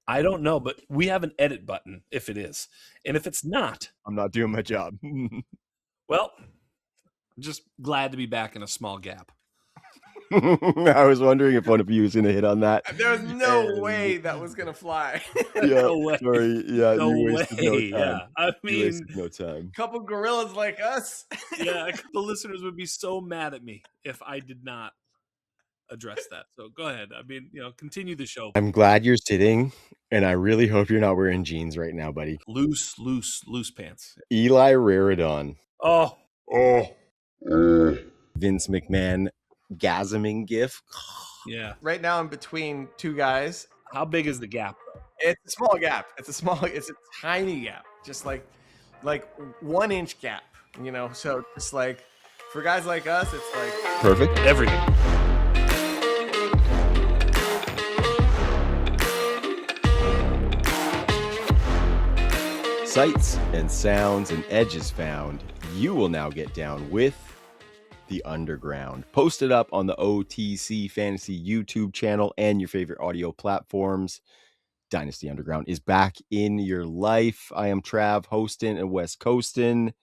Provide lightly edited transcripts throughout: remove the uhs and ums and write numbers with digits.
I don't know, but we have an edit button if it is. And if it's not, I'm not doing my job. well, I'm just glad to be back in a small gap. I was wondering if one of you was going to hit on that. There's no way that was going to fly. Yeah, No way. sorry. Yeah, No you wasted no way. time. Yeah. I You mean, wasted no time. Couple gorillas like us. yeah, the listeners would be so mad at me if I did not address that. So go ahead. I mean, continue the show. I'm glad you're sitting, and I really hope you're not wearing jeans right now, buddy. Loose pants. Eli Raridon. Oh. Vince McMahon gasming gif. Yeah. Right now I'm between two guys. How big is the gap? It's a small gap. It's a tiny gap. Just like 1 inch gap, So it's like for guys like us, it's like Perfect. Everything. Sights and sounds and edges found. You will now get down with the Underground. Posted up on the OTC Fantasy YouTube channel and your favorite audio platforms. Dynasty Underground is back in your life. I am Trav, hosting and West Coastin'.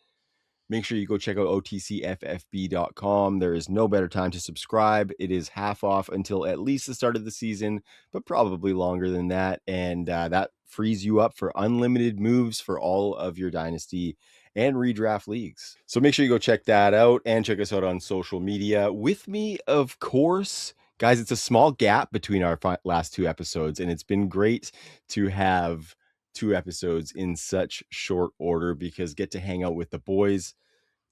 Make sure you go check out otcffb.com. There is no better time to subscribe. It is half off until at least the start of the season, but probably longer than that. And that frees you up for unlimited moves for all of your Dynasty and redraft leagues. So make sure you go check that out and check us out on social media. With me, of course, guys, it's a small gap between our last two episodes, and it's been great to have 2 episodes in such short order because get to hang out with the boys.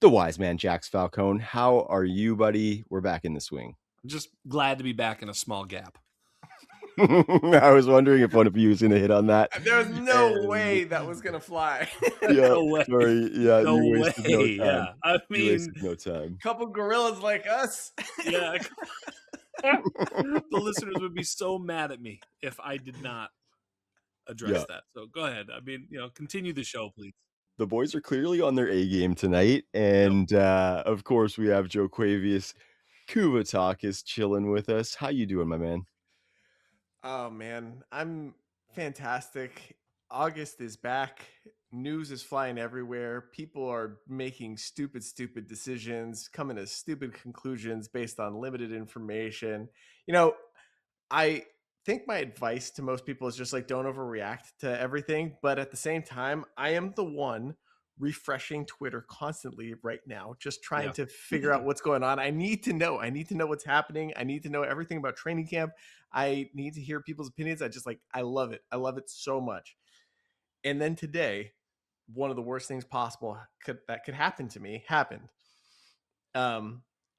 The wise man, Jax Falcone. How are you, buddy? We're back in the swing. I'm just glad to be back in a small gap. I was wondering if one of you was going to hit on that. There's no way that was going to fly. Yeah, No way. sorry. Yeah, No you wasted no way. time. Yeah. I You mean, wasted no time. Couple gorillas like us. yeah. The listeners would be so mad at me if I did not address that. So go ahead. I mean, continue the show, please. The boys are clearly on their A game tonight. And of course, we have Joe Quavius Kuvetakis chilling with us. How you doing, my man? Oh, man. I'm fantastic. August is back. News is flying everywhere. People are making stupid decisions, coming to stupid conclusions based on limited information. I think my advice to most people is just like, don't overreact to everything. But at the same time, I am the one refreshing Twitter constantly right now, just trying to figure out what's going on. I need to know what's happening. I need to know everything about training camp. I need to hear people's opinions. I love it. I love it so much. And then today, one of the worst things possible that could happen to me happened.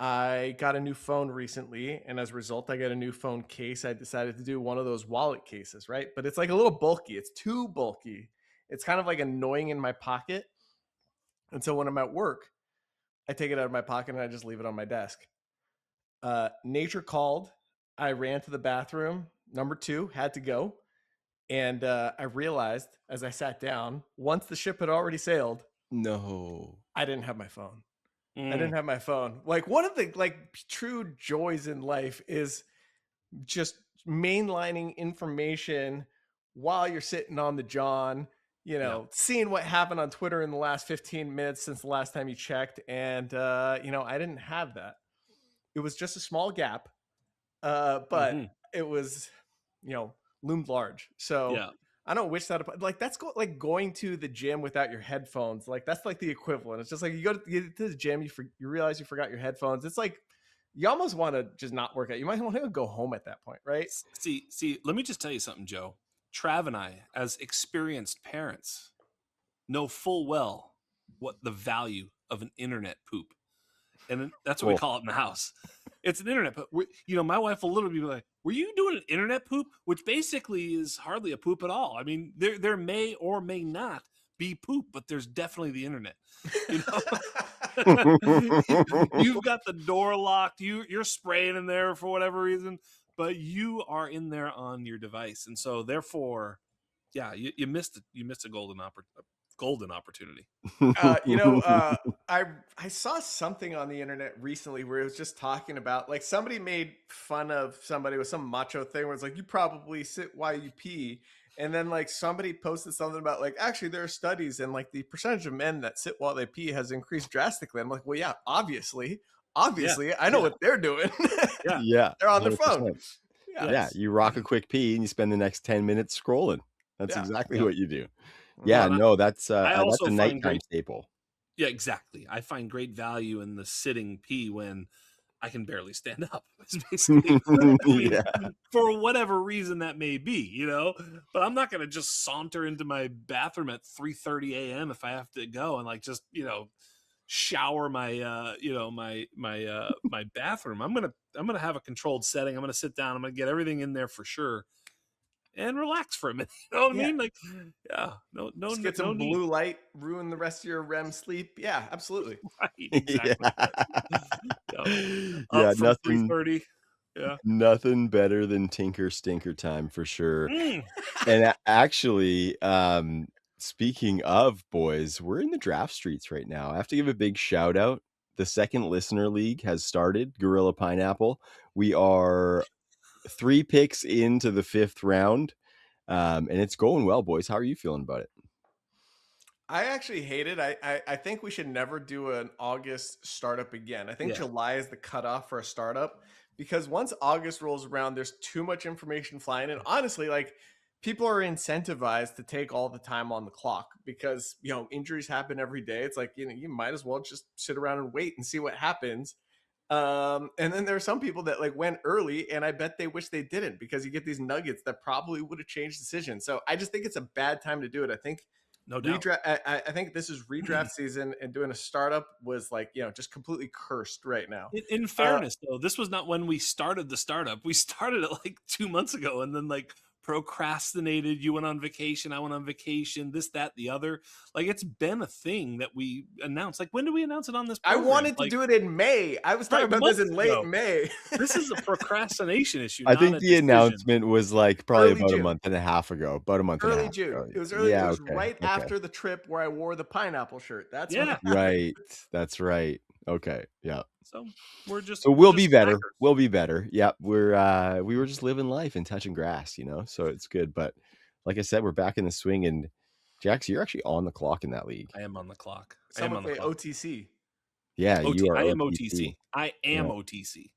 I got a new phone recently, and as a result, I got a new phone case. I decided to do one of those wallet cases, right? But it's like a little bulky. It's too bulky. It's kind of like annoying in my pocket. And so when I'm at work, I take it out of my pocket and I just leave it on my desk. Nature called. I ran to the bathroom. Number 2, had to go. And I realized as I sat down, once the ship had already sailed, no, I didn't have my phone. I didn't have my phone. Like, one of the true joys in life is just mainlining information while you're sitting on the John, seeing what happened on Twitter in the last 15 minutes since the last time you checked. And, I didn't have that. It was just a small gap, but it was, loomed large. So I don't wish that. That's like going to the gym without your headphones. Like, that's like the equivalent. It's just like you go to the gym, you realize you forgot your headphones. It's like you almost want to just not work out. You might want to go home at that point, right? See, let me just tell you something, Joe. Trav and I, as experienced parents, know full well what the value of an internet poop. And that's what we call it in the house. It's an internet poop. My wife will literally be like, were you doing an internet poop? Which basically is hardly a poop at all. I mean, there may or may not be poop, but there's definitely the internet. You've got the door locked. You're spraying in there for whatever reason, but you are in there on your device. And so therefore, you missed a golden opportunity. I saw something on the internet recently where it was just talking about, like, somebody made fun of somebody with some macho thing where it's like, you probably sit while you pee. And then like somebody posted something about like, actually there are studies and like the percentage of men that sit while they pee has increased drastically. I'm like, well, yeah, obviously, Yeah, I know yeah, what they're doing. yeah. Yeah, They're on their phone. 100%. Yeah. Yeah, Yes. you rock a quick pee and you spend the next 10 minutes scrolling. That's Yeah. exactly Yeah. what you do. Well, Yeah, Mhm. and no, I that's also a find nighttime great. staple. Yeah, exactly. I find great value in the sitting pee when I can barely stand up. It's basically, I mean, Yeah. for whatever reason that may be, But I'm not going to just saunter into my bathroom at 3:30 a.m. if I have to go and like just shower my my bathroom. I'm gonna have a controlled setting. I'm gonna sit down. I'm gonna get everything in there for sure and relax for a minute. You know what I Yeah. mean? Like, yeah, no, no, Just no, get no some need. blue light, ruin the rest of your REM sleep. Yeah, absolutely. Right, Yeah. exactly. Yeah. Up Yeah, from nothing 3:30. Yeah. nothing better than Tinker Stinker time for sure. Mm. And actually, speaking of boys, we're in the draft streets right now. I have to give a big shout out. The second listener league has started, Gorilla Pineapple. We are 3 picks into the 5th round. And it's going well, boys. How are you feeling about it? I actually hate it. I think we should never do an August startup again. I think Yeah. July is the cutoff for a startup because once August rolls around, there's too much information flying. And honestly, like people are incentivized to take all the time on the clock because, injuries happen every day. It's like, you might as well just sit around and wait and see what happens. And then there are some people that like went early and I bet they wish they didn't because you get these nuggets that probably would have changed decisions. So I just think it's a bad time to do it. I think No doubt. redraft. I think this is redraft season, and doing a startup was like just completely cursed right now. In fairness, though, this was not when we started the startup. We started it like 2 months ago and then like procrastinated. You went on vacation. I went on vacation. This, that, the other. Like it's been a thing that we announced. Like when did we announce it on this I program? wanted to Like do it in May. I was talking right about this months in late ago. May. This is a procrastination issue, I not think a the decision. announcement was like probably Early about a June. month and a half ago. About a month and a Early half June. ago. It was early. It Yeah, was okay. right after the trip where I wore the pineapple shirt. That's when Yeah. it happened. Right. That's right. Okay. Yeah. So we're just So we're we'll just be better. slackers. We'll be better. Yep. We were just living life and touching grass, so it's good. But like I said, we're back in the swing, and Jax, you're actually on the clock in that league. I am on the clock. I Some am would on the say clock. OTC. Yeah, you are I am OTC. OTC. I am Yeah. OTC.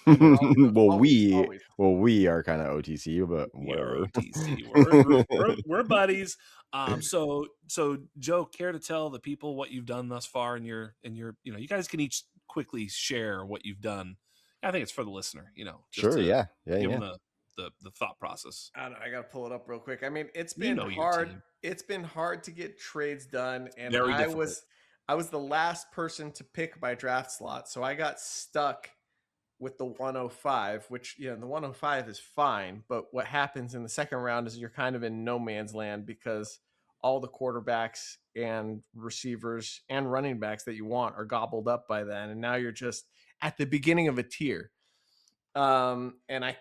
And you're always, well, always, we always. well we are kind of OTC, but We are whatever. OTC. We're buddies. So Joe, care to tell the people what you've done thus far in your you guys can each quickly share what you've done. I think it's for the listener, just Sure. to Yeah. Yeah. give Yeah. them the thought process. I don't know. I got to pull it up real quick. I mean, it's You been know your hard. team. It's been hard to get trades done, and Very I difficult. was the last person to pick my draft slot, so I got stuck with the 105, which the 105 is fine, but what happens in the second round is you're kind of in no man's land because all the quarterbacks and receivers and running backs that you want are gobbled up by then, and now you're just at the beginning of a tier. And I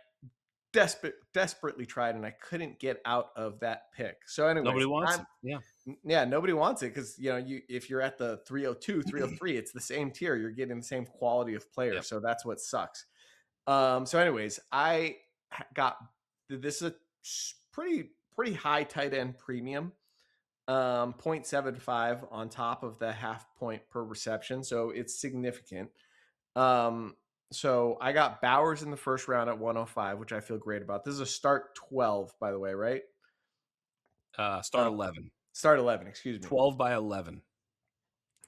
desperately tried, and I couldn't get out of that pick. So, anyways, Nobody wants it. Yeah. yeah, nobody wants it because if you're at the 302, 303, it's the same tier. You're getting the same quality of player, Yep. so that's what sucks. So, anyways, I got this is a pretty high tight end premium, 0.75 on top of the half point per reception, so it's significant. So I got Bowers in the first round at 105, which I feel great about. This is a start 12, by the way, right? Start 11. Start 11, excuse me. 12 by 11.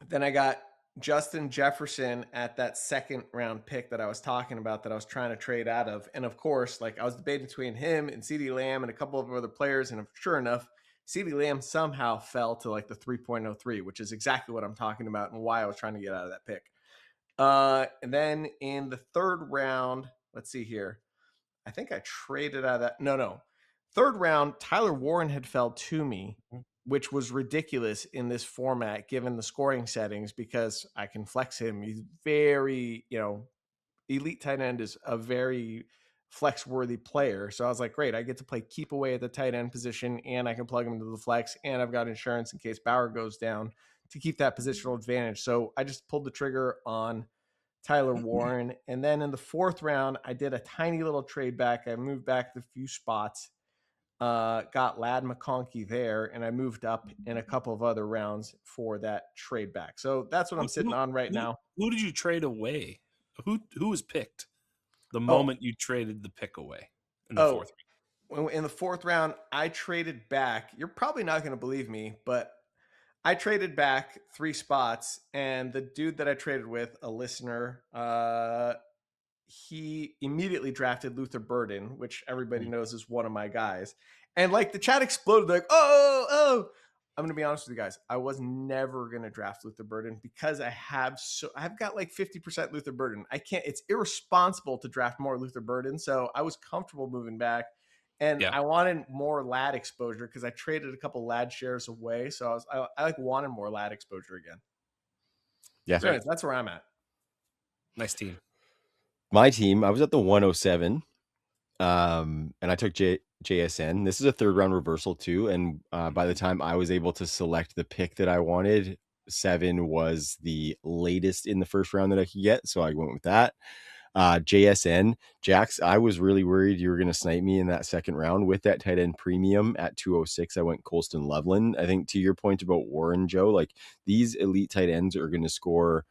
Then I got Justin Jefferson at that second round pick that I was talking about that I was trying to trade out of. And of course, like I was debating between him and CeeDee Lamb and a couple of other players. And sure enough, CeeDee Lamb somehow fell to like the 3.03, which is exactly what I'm talking about and why I was trying to get out of that pick. And then in the third round, let's see here. I think I traded out of that. No. Third round, Tyler Warren had fell to me, which was ridiculous in this format given the scoring settings because I can flex him. He's very, elite tight end is a very flex worthy player. So I was like, great, I get to play keep away at the tight end position and I can plug him into the flex and I've got insurance in case Bauer goes down to keep that positional advantage. So I just pulled the trigger on Tyler Warren. And then in the fourth round, I did a tiny little trade back. I moved back a few spots. got Lad McConkey there, and I moved up in a couple of other rounds for that trade back. So that's what I'm sitting on right now. Who did you trade away? Who was picked the Oh, moment you traded the pick away in the oh, fourth in the fourth round, I traded back. You're probably not going to believe me, but I traded back 3 spots, and the dude that I traded with, a listener, he immediately drafted Luther Burden, which everybody round? knows is one of my guys. And like the chat exploded, like, oh. I'm gonna be honest with you guys. I was never gonna draft Luther Burden because I've got like 50% Luther Burden. I can't, it's irresponsible to draft more Luther Burden. So I was comfortable moving back. And Yeah. I wanted more lad exposure because I traded a couple lad shares away. So I like wanted more lad exposure again. Yeah. So anyways, that's where I'm at. Nice team. My team, I was at the 107, and I took JSN. This is a 3rd round reversal too, and by the time I was able to select the pick that I wanted, 7 was the latest in the 1st round that I could get, so I went with that. JSN, Jax, I was really worried you were going to snipe me in that 2nd round with that tight end premium at 206. I went Colston Loveland. I think to your point about Warren, Joe, like these elite tight ends are going to score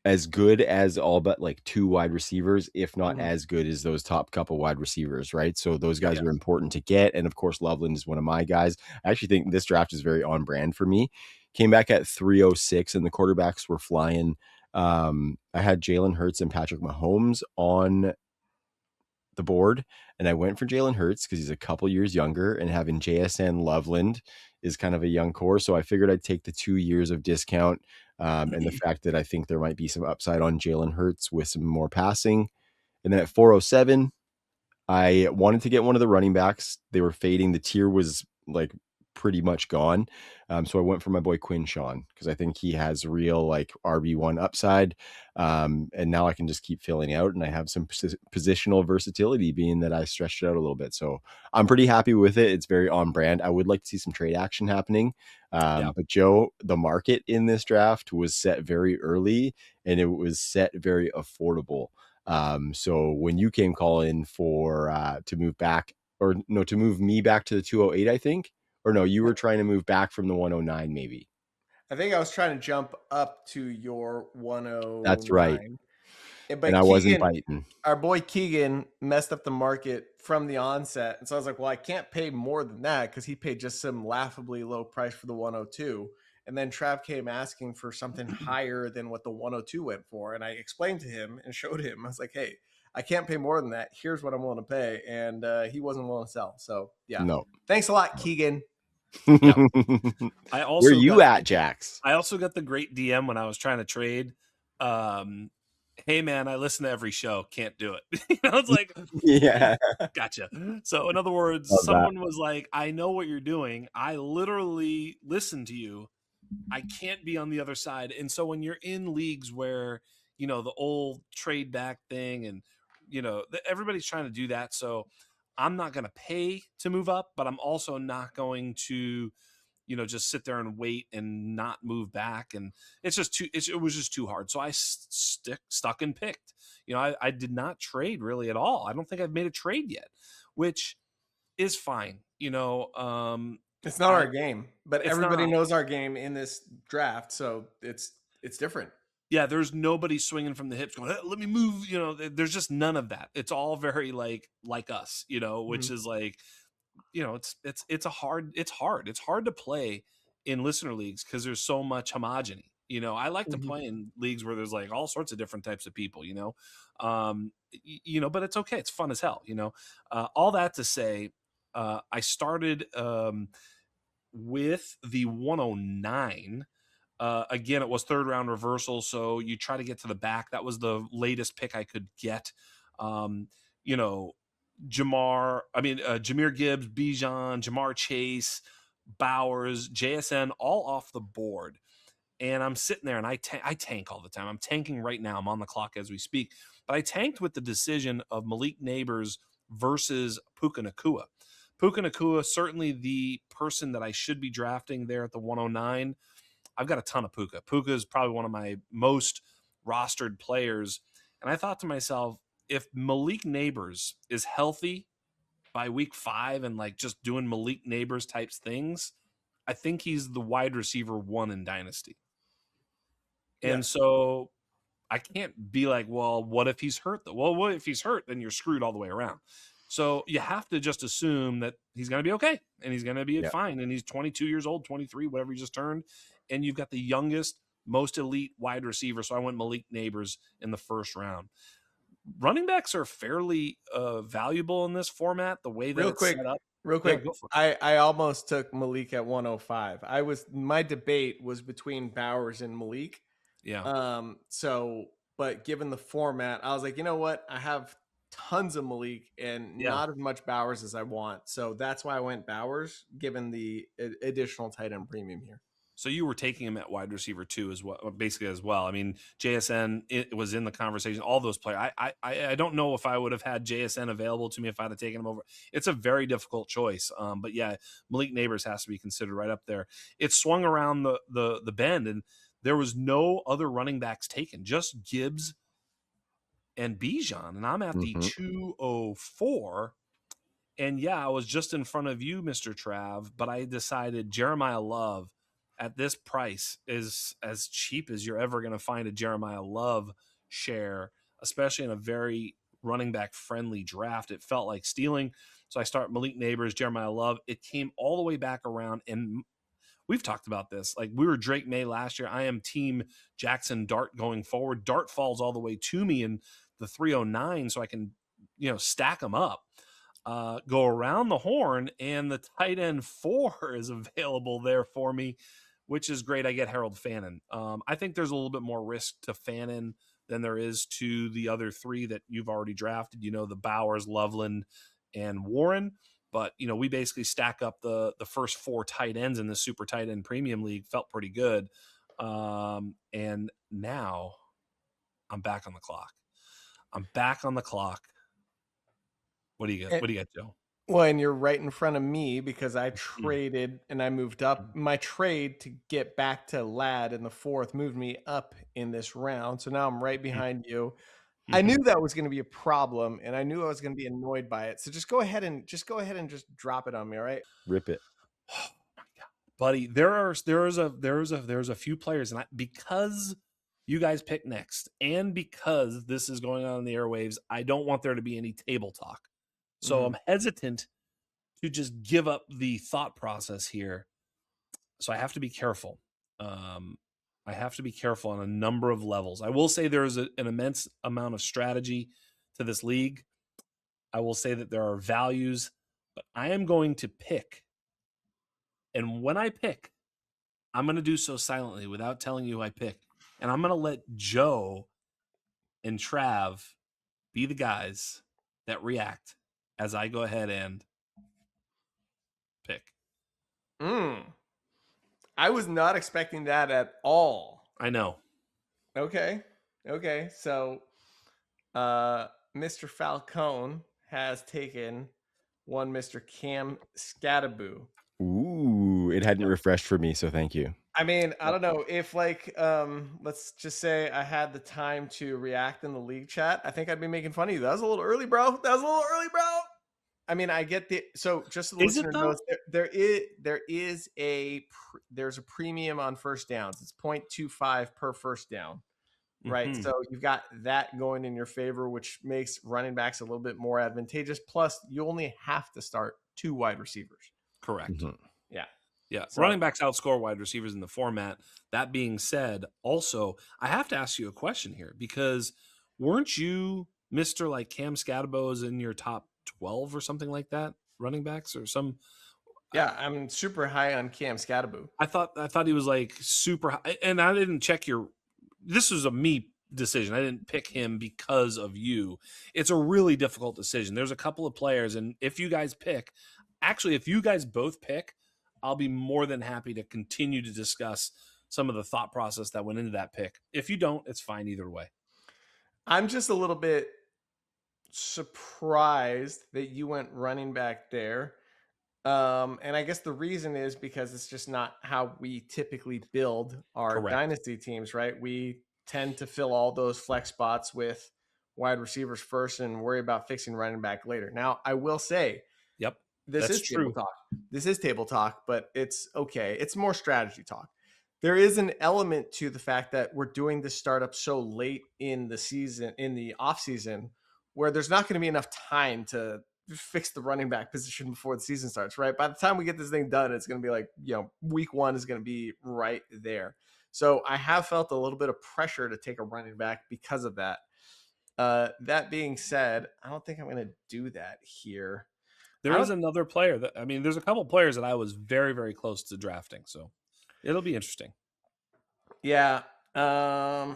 as good as all but like 2 wide receivers, if not as good as those top couple wide receivers, right? So those guys are important to get. And of course, Loveland is one of my guys. I actually think this draft is very on brand for me. Came back at 306 and the quarterbacks were flying. I had Jalen Hurts and Patrick Mahomes on the board, and I went for Jalen Hurts because he's a couple years younger, and having JSN Loveland is kind of a young core. So I figured I'd take the 2 years of discount and the fact that I think there might be some upside on Jalen Hurts with some more passing. And then at 407, I wanted to get one of the running backs. They were fading. The tier was like pretty much gone. So I went for my boy Quinn Sean because I think he has real like RB1 upside. And now I can just keep filling out, and I have some positional versatility being that I stretched it out a little bit. So I'm pretty happy with it. It's very on brand. I would like to see some trade action happening. But Joe, the market in this draft was set very early, and it was set very affordable. So when you came calling for to move back, or no, to move me back to the 208, I think, or no, you were trying to move back from the 109, maybe. I think I was trying to jump up to your 109. That's right. But and I wasn't biting. our boy Keegan messed up the market from the onset. And so I was like, well, I can't pay more than that because he paid just some laughably low price for the 102. And then Trav came asking for something higher than what the 102 went for. And I explained to him and showed him, I was like, hey, I can't pay more than that. Here's what I'm willing to pay. And he wasn't willing to sell. So yeah. No. Thanks a lot, Keegan. I also Where you at, Jax? I also got the great DM when I was trying to trade. Hey man, I listen to every show. Can't do it. It's like, yeah, gotcha. So in other words, someone was like, I know what you're doing. I literally listen to you. I can't be on the other side. And so when you're in leagues where, the old trade back thing and, everybody's trying to do that. So I'm not going to pay to move up, but I'm also not going to, just sit there and wait and not move back. And it's just it was just too hard. So I stuck and picked. I did not trade really at all. I don't think I've made a trade yet, which is fine. It's not our game, but everybody knows our game in this draft. So it's different. Yeah, there's nobody swinging from the hips going, hey, let me move. There's just none of that. It's all very like us, which is like, it's hard to play in listener leagues because there's so much homogeny. I like to play in leagues where there's like all sorts of different types of people, but it's okay. It's fun as hell. All that to say, I started with the 109. Again, it was 3rd round reversal, so you try to get to the back. That was the latest pick I could get. Jameer Gibbs, Bijan, Jamar Chase, Bowers, JSN, all off the board. And I'm sitting there and I tank all the time. I'm tanking right now. I'm on the clock as we speak. But I tanked with the decision of Malik Neighbors versus Puka Nacua. Puka Nacua, certainly the person that I should be drafting there at the 109. I've got a ton of Puka. Puka is probably one of my most rostered players. And I thought to myself, if Malik Neighbors is healthy by week 5 and like just doing Malik Neighbors types things, I think he's the wide receiver 1 in Dynasty. And Yeah. so I can't be like, well, what if he's hurt though? Well, what if he's hurt? Then you're screwed all the way around. So you have to just assume that he's going to be okay and he's going to be fine. And he's 22 years old, 23, whatever he just turned. And you've got the youngest, most elite wide receiver. So I went Malik Neighbors in the first round. Running backs are fairly valuable in this format, the way that it's set up. Real quick, Yeah, go for it. I almost took Malik at 105. My debate was between Bowers and Malik. Yeah. But given the format, I was like, you know what? I have tons of Malik and Yeah. not as much Bowers as I want. So that's why I went Bowers, given the additional tight end premium here. So you were taking him at wide receiver 2 as well, basically as well. I mean, JSN it was in the conversation. All those players. I don't know if I would have had JSN available to me if I'd have taken him over. It's a very difficult choice. But yeah, Malik Neighbors has to be considered right up there. It swung around the bend, and there was no other running backs taken, just Gibbs and Bijan, and I'm at the 204. And yeah, I was just in front of you, Mr. Trav, but I decided Jeremiah Love at this price is as cheap as you're ever going to find a Jeremiah Love share, especially in a very running back friendly draft. It felt like stealing. So I start Malik Neighbors, Jeremiah Love. It came all the way back around, and we've talked about this. Like, we were Drake May last year. I am team Jackson Dart going forward. Dart falls all the way to me in the 309, so I can, stack them up. Go around the horn, and the tight end 4 is available there for me, which is great. I get Harold Fannin. I think there's a little bit more risk to Fannin than there is to the other 3 that you've already drafted, the Bowers, Loveland, and Warren. But, we basically stack up the first 4 tight ends in the super tight end premium league. Felt pretty good. And now I'm back on the clock. What do you got, Joe? Well, and you're right in front of me because I traded and I moved up. My trade to get back to Lad in the 4th moved me up in this round. So now I'm right behind you. I knew that was going to be a problem, and I knew I was going to be annoyed by it. So just go ahead and just drop it on me, all right? Rip it. Oh my God, buddy. There's a few players, and because you guys pick next, and because this is going on in the airwaves, I don't want there to be any table talk. So I'm hesitant to just give up the thought process here. So I have to be careful. I have to be careful on a number of levels. I will say there is an immense amount of strategy to this league. I will say that there are values, but I am going to pick. And when I pick, I'm going to do so silently without telling you who I pick. And I'm going to let Joe and Trav be the guys that react as I go ahead and pick. I was not expecting that at all. I know. Okay. So, Mr. Falcone has taken one Mr. Cam Scattaboo. Ooh, it hadn't refreshed for me, so thank you. I mean, I don't know if let's just say I had the time to react in the league chat. I think I'd be making fun of you. That was a little early, bro. I mean, I get so just so the listener knows, there's a premium on first downs. It's 0.25 per first down, right? So you've got that going in your favor, which makes running backs a little bit more advantageous. Plus, you only have to start 2 wide receivers. Correct. Yeah. So, running backs outscore wide receivers in the format. That being said, also, I have to ask you a question here, because weren't you Mr. like Cam Scatterbo is in your top 12 or something like that, running backs or some? Yeah, I'm super high on Cam Scatterbo. I thought he was like super high, and I didn't check this was a me decision. I didn't pick him because of you. It's a really difficult decision. There's a couple of players, and if you guys both pick, I'll be more than happy to continue to discuss some of the thought process that went into that pick. If you don't, it's fine either way. I'm just a little bit surprised that you went running back there. And I guess the reason is because it's just not how we typically build our dynasty teams, right? We tend to fill all those flex spots with wide receivers first and worry about fixing running back later. Now, I will say, this That's is table true. talk. This is table talk, but it's okay. It's more strategy talk. There is an element to the fact that we're doing this startup so late in the season, in the off season, where there's not going to be enough time to fix the running back position before the season starts, right? By the time we get this thing done, it's going to be like, week 1 is going to be right there. So I have felt a little bit of pressure to take a running back because of that. That being said, I don't think I'm going to do that here. There is another player there's a couple players that I was very, very close to drafting. So it'll be interesting. Yeah. I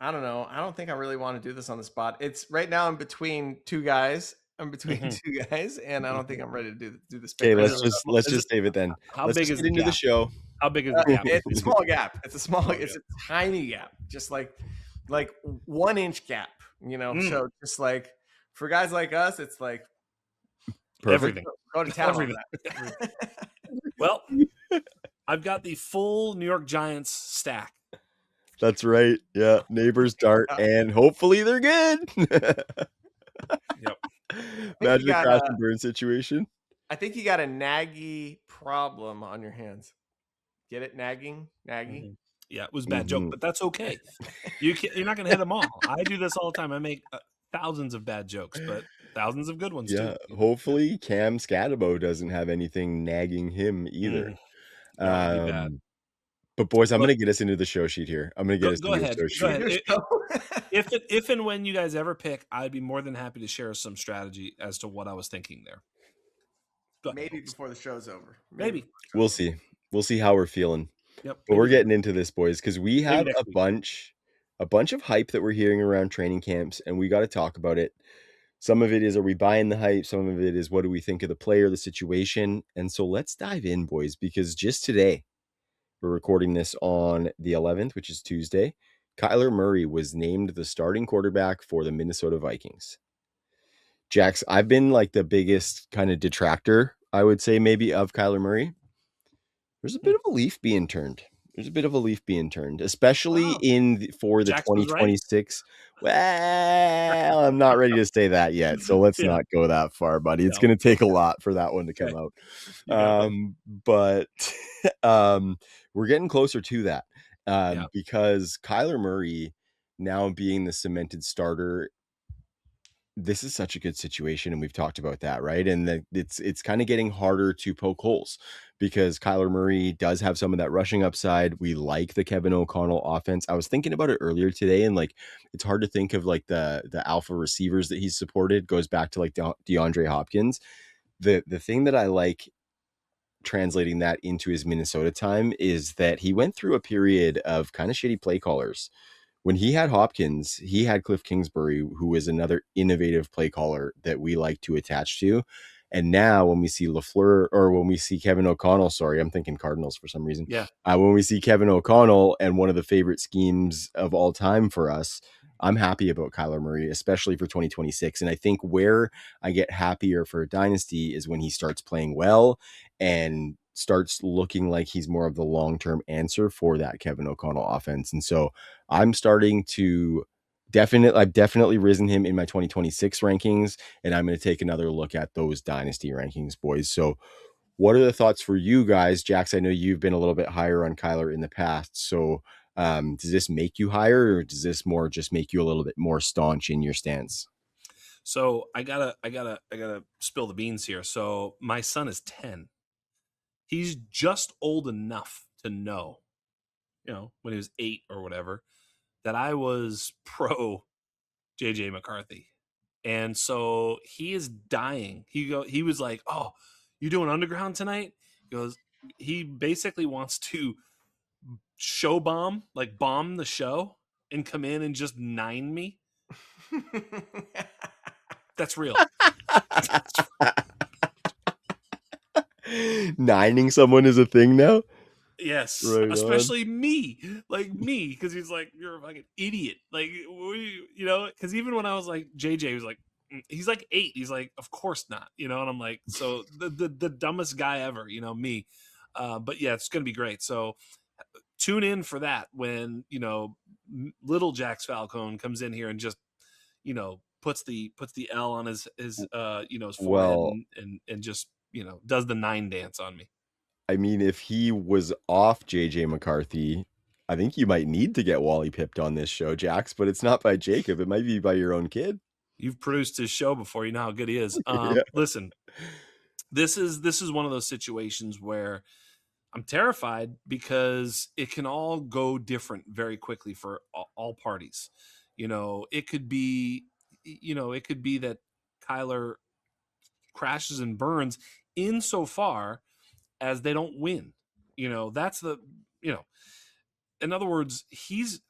don't know. I don't think I really want to do this on the spot. It's right now I'm between two guys. And I don't think I'm ready to do this. Okay, let's just save it then. How let's big just is get the into the gap? show. How big is the gap? It's a small gap. It's a tiny gap. Just like 1 inch gap, So just like for guys like us, it's like Perfect. Everything. Go to town on that. Well, I've got the full New York Giants stack. That's right. Yeah, neighbors dart, and hopefully they're good. Yep. Imagine a crash and burn situation. I think you got a naggy problem on your hands. Get it? Nagging? Mm-hmm. Yeah, it was a bad joke, but that's okay. You're not going to hit them all. I do this all the time. I make thousands of bad jokes, but thousands of good ones too. Yeah, hopefully Cam Scatabo doesn't have anything nagging him either. But boys, I'm going to get us into the show sheet here. I'm going to get us into the show sheet. If and when you guys ever pick, I'd be more than happy to share some strategy as to what I was thinking there. Maybe before the show's over. Maybe. We'll see. We'll see how we're feeling. Yep. But we're getting into this, boys, because we have a bunch of hype that we're hearing around training camps, and we got to talk about it. Some of it is, are we buying the hype? Some of it is, what do we think of the player, the situation? And so let's dive in, boys, because just today, we're recording this on the 11th, which is Tuesday. Kyler Murray was named the starting quarterback for the Minnesota Vikings. Jax, I've been like the biggest kind of detractor, I would say, maybe, of Kyler Murray. There's a bit of a leaf being turned. Especially for the Jax 2026. Well, I'm not ready to say that yet, so let's not go that far, buddy. It's going to take a lot for that one to come out. But we're getting closer to that because Kyler Murray now being the cemented starter, this is such a good situation, and we've talked about that, right? And it's kind of getting harder to poke holes because Kyler Murray does have some of that rushing upside. We like the Kevin O'Connell offense. I was thinking about it earlier today, and like it's hard to think of like the alpha receivers that he's supported. Goes back to like DeAndre Hopkins. The thing that I like translating that into his Minnesota time is that he went through a period of kind of shitty play callers. When he had Hopkins, he had Cliff Kingsbury, who is another innovative play caller that we like to attach to. And now when we see LaFleur, or when we see Kevin O'Connell, sorry, I'm thinking Cardinals for some reason. Yeah. When we see Kevin O'Connell and one of the favorite schemes of all time for us, I'm happy about Kyler Murray, especially for 2026. And I think where I get happier for a dynasty is when he starts playing well and starts looking like he's more of the long-term answer for that Kevin O'Connell offense. And so I'm starting to I've definitely risen him in my 2026 rankings, and I'm going to take another look at those dynasty rankings, boys. So what are the thoughts for you guys? Jax, I know you've been a little bit higher on Kyler in the past. So does this make you higher, or does this more just make you a little bit more staunch in your stance? So I gotta spill the beans here. So my son is 10. He's just old enough to know, when he was 8 or whatever, that I was pro JJ McCarthy. And so he is dying. He was like, "Oh, you doing Underground tonight?" He basically wants to show bomb the show and come in and just 9 me. That's real. Nining someone is a thing now? Yes, right, especially me, because he's like, "You're a fucking idiot," because even when I was like, JJ was like, he's like 8, he's like, "Of course not," and I'm like, so the dumbest guy ever, me, but yeah, it's gonna be great. So tune in for that when little Jax Falcone comes in here and just puts the L on his forehead and just does the 9 dance on me. I mean, if he was off JJ McCarthy, I think you might need to get Wally pipped on this show, Jax, but it's not by Jacob. It might be by your own kid. You've produced his show before. You know how good he is. Yeah. Listen, this is one of those situations where I'm terrified because it can all go different very quickly for all parties. It could be, that Kyler crashes and burns insofar as they don't win. That's in other words, he's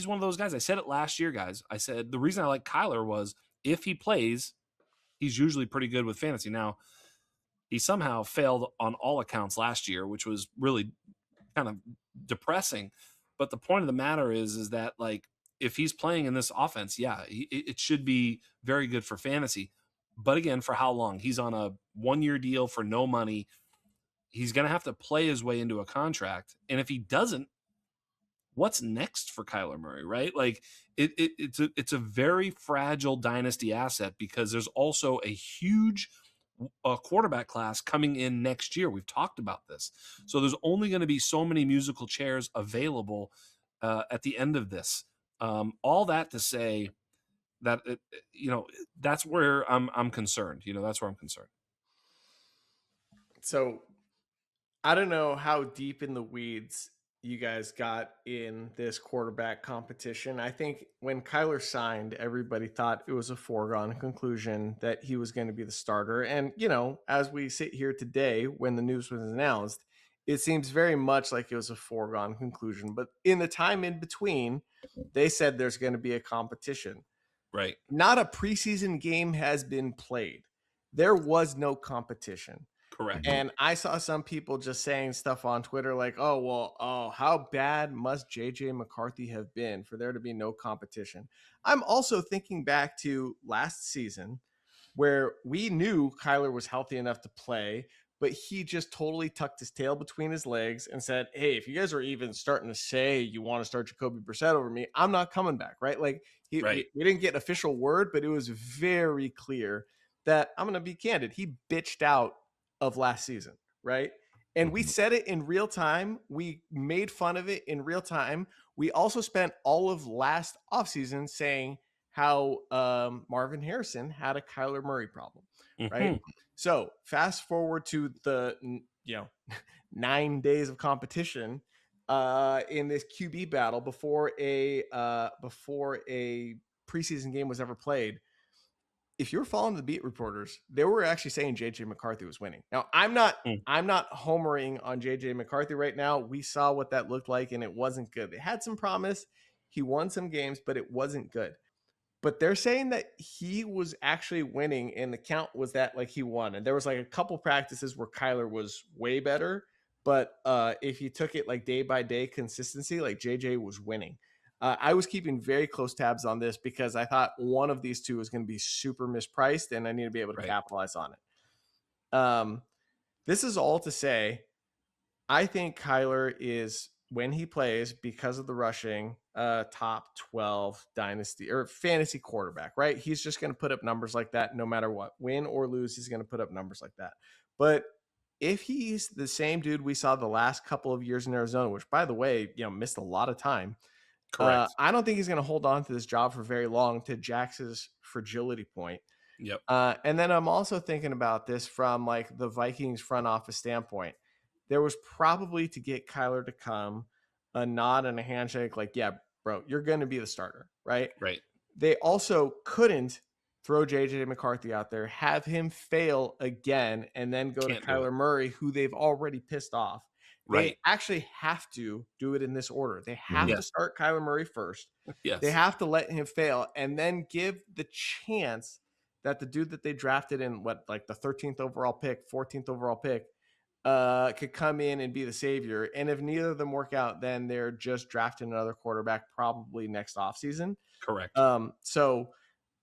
one of those guys. I said it last year, guys. I said the reason I like Kyler was if he plays, he's usually pretty good with fantasy. Now, he somehow failed on all accounts last year, which was really kind of depressing. But the point of the matter is that, like, if he's playing in this offense, yeah, it should be very good for fantasy. But again, for how long? He's on a 1-year deal for no money. He's going to have to play his way into a contract. And if he doesn't, what's next for Kyler Murray, right? Like it's a very fragile dynasty asset because there's also a huge quarterback class coming in next year. We've talked about this. So there's only going to be so many musical chairs available at the end of this. All that to say that, that's where I'm concerned. That's where I'm concerned. So I don't know how deep in the weeds you guys got in this quarterback competition. I think when Kyler signed, everybody thought it was a foregone conclusion that he was going to be the starter. And, as we sit here today, when the news was announced, it seems very much like it was a foregone conclusion. But in the time in between, they said there's going to be a competition. Right. Not a preseason game has been played. There was no competition. Correct. And I saw some people just saying stuff on Twitter like, how bad must JJ McCarthy have been for there to be no competition? I'm also thinking back to last season where we knew Kyler was healthy enough to play, but he just totally tucked his tail between his legs and said, hey, if you guys are even starting to say you want to start Jacoby Brissett over me, I'm not coming back, right? Like we didn't get official word, but it was very clear that I'm going to be candid. He bitched out of last season, right? And we said it in real time. We made fun of it in real time. We also spent all of last offseason saying how Marvin Harrison had a Kyler Murray problem, right? Mm-hmm. So fast forward to the 9 days of competition in this QB battle before a preseason game was ever played. If you're following the beat reporters, they were actually saying JJ McCarthy was winning. Now, I'm not homering on JJ McCarthy right now. We saw what that looked like, and it wasn't good. They had some promise. He won some games, but it wasn't good. But they're saying that he was actually winning, and the count was that like he won. And there was like a couple practices where Kyler was way better. But if you took it like day by day consistency, like JJ was winning. I was keeping very close tabs on this because I thought one of these two was going to be super mispriced, and I need to be able to capitalize on it. This is all to say, I think Kyler is, when he plays, because of the rushing, top 12 dynasty or fantasy quarterback, right? He's just going to put up numbers like that no matter what. Win or lose, he's going to put up numbers like that. But if he's the same dude we saw the last couple of years in Arizona, which, by the way, missed a lot of time, correct. I don't think he's going to hold on to this job for very long, to Jax's fragility point. Yep. And then I'm also thinking about this from like the Vikings front office standpoint. There was probably, to get Kyler to come, a nod and a handshake like, yeah, bro, you're going to be the starter, right? Right. They also couldn't throw JJ McCarthy out there, have him fail again, and then go to Kyler Murray, who they've already pissed off. They actually have to do it in this order. They have to start Kyler Murray first. Yes. They have to let him fail and then give the chance that the dude that they drafted in the 13th overall pick, 14th overall pick, could come in and be the savior. And if neither of them work out, then they're just drafting another quarterback probably next offseason. Correct. So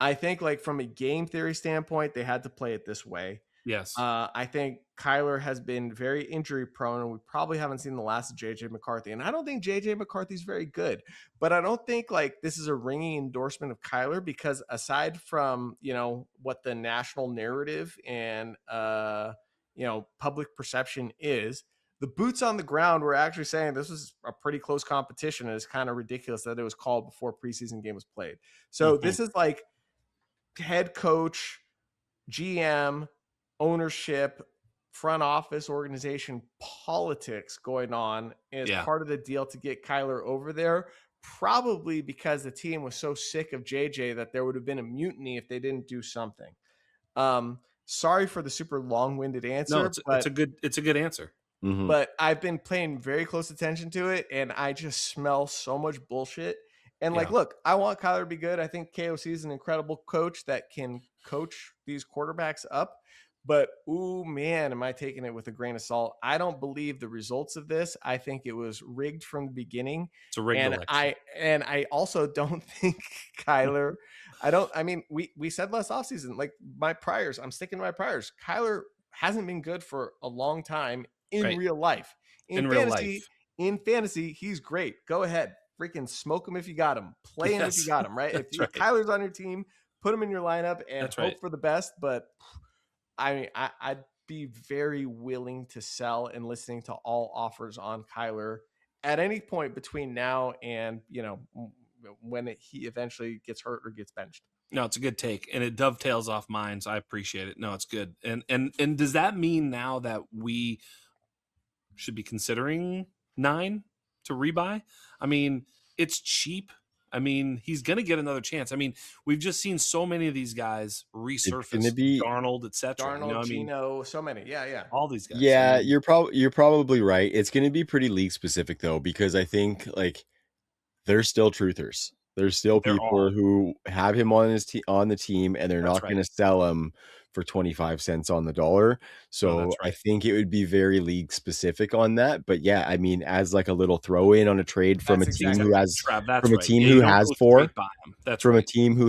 I think, like, from a game theory standpoint, they had to play it this way. Yes. I think Kyler has been very injury prone, and we probably haven't seen the last of JJ McCarthy. And I don't think JJ McCarthy's very good, but I don't think like this is a ringing endorsement of Kyler, because aside from, what the national narrative and public perception is. The boots on the ground were actually saying this was a pretty close competition, and it's kind of ridiculous that it was called before preseason game was played. So this is like head coach, GM, ownership, front office, organization politics going on as part of the deal to get Kyler over there. Probably because the team was so sick of JJ that there would have been a mutiny if they didn't do something. Sorry for the super long-winded answer. No, it's a good answer. But I've been paying very close attention to it, and I just smell so much bullshit. And look, I want Kyler to be good. I think KOC is an incredible coach that can coach these quarterbacks up. But, ooh, man, am I taking it with a grain of salt. I don't believe the results of this. I think it was rigged from the beginning. It's a rigged election. I also don't think Kyler we said last offseason, like my priors, I'm sticking to my priors. Kyler hasn't been good for a long time in real life. In fantasy, he's great. Go ahead. Freaking smoke him if you got him. Play him if you got him, right? If Kyler's on your team, put him in your lineup and hope for the best. But I'd be very willing to sell and listening to all offers on Kyler at any point between now and, when he eventually gets hurt or gets benched. No, it's a good take, and it dovetails off mine, so I appreciate it. No, it's good. And does that mean now that we should be considering 9 to rebuy? I mean, it's cheap. I mean, he's going to get another chance. I mean, we've just seen so many of these guys resurface. Darnold, etc. Darnold, Gino, so many. Yeah. All these guys. Yeah, you're probably right. It's going to be pretty league specific though, because I think there's still truthers. There's still people who have him on the team, and they're not going to sell him for 25 cents on the dollar. So I think it would be very league specific on that. But yeah, I mean, as like a little throw in on a trade from a team who has a team who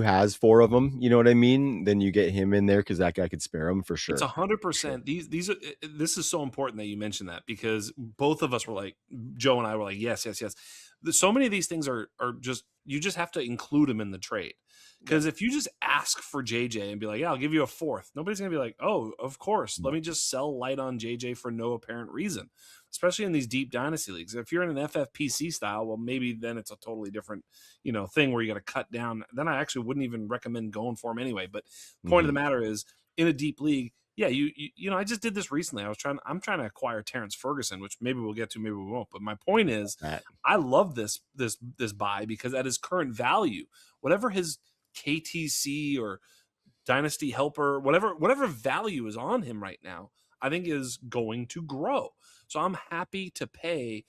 has 4 of them, you know what I mean? Then you get him in there because that guy could spare him for sure. It's 100%. This is so important that you mentioned that, because both of us were like, Joe and I were like, yes. So many of these things are just, you just have to include them in the trade. Because if you just ask for JJ and be like, yeah, I'll give you a 4th, nobody's going to be like, oh, of course, let me just sell light on JJ for no apparent reason, especially in these deep dynasty leagues. If you're in an FFPC style, well, maybe then it's a totally different, thing where you got to cut down. Then I actually wouldn't even recommend going for him anyway. But point of the matter is, in a deep league, yeah, I just did this recently. I'm trying to acquire Terrence Ferguson, which maybe we'll get to, maybe we won't. But my point is, I love this buy because at his current value, whatever his KTC or Dynasty Helper, whatever value is on him right now, I think is going to grow. So I'm happy to pay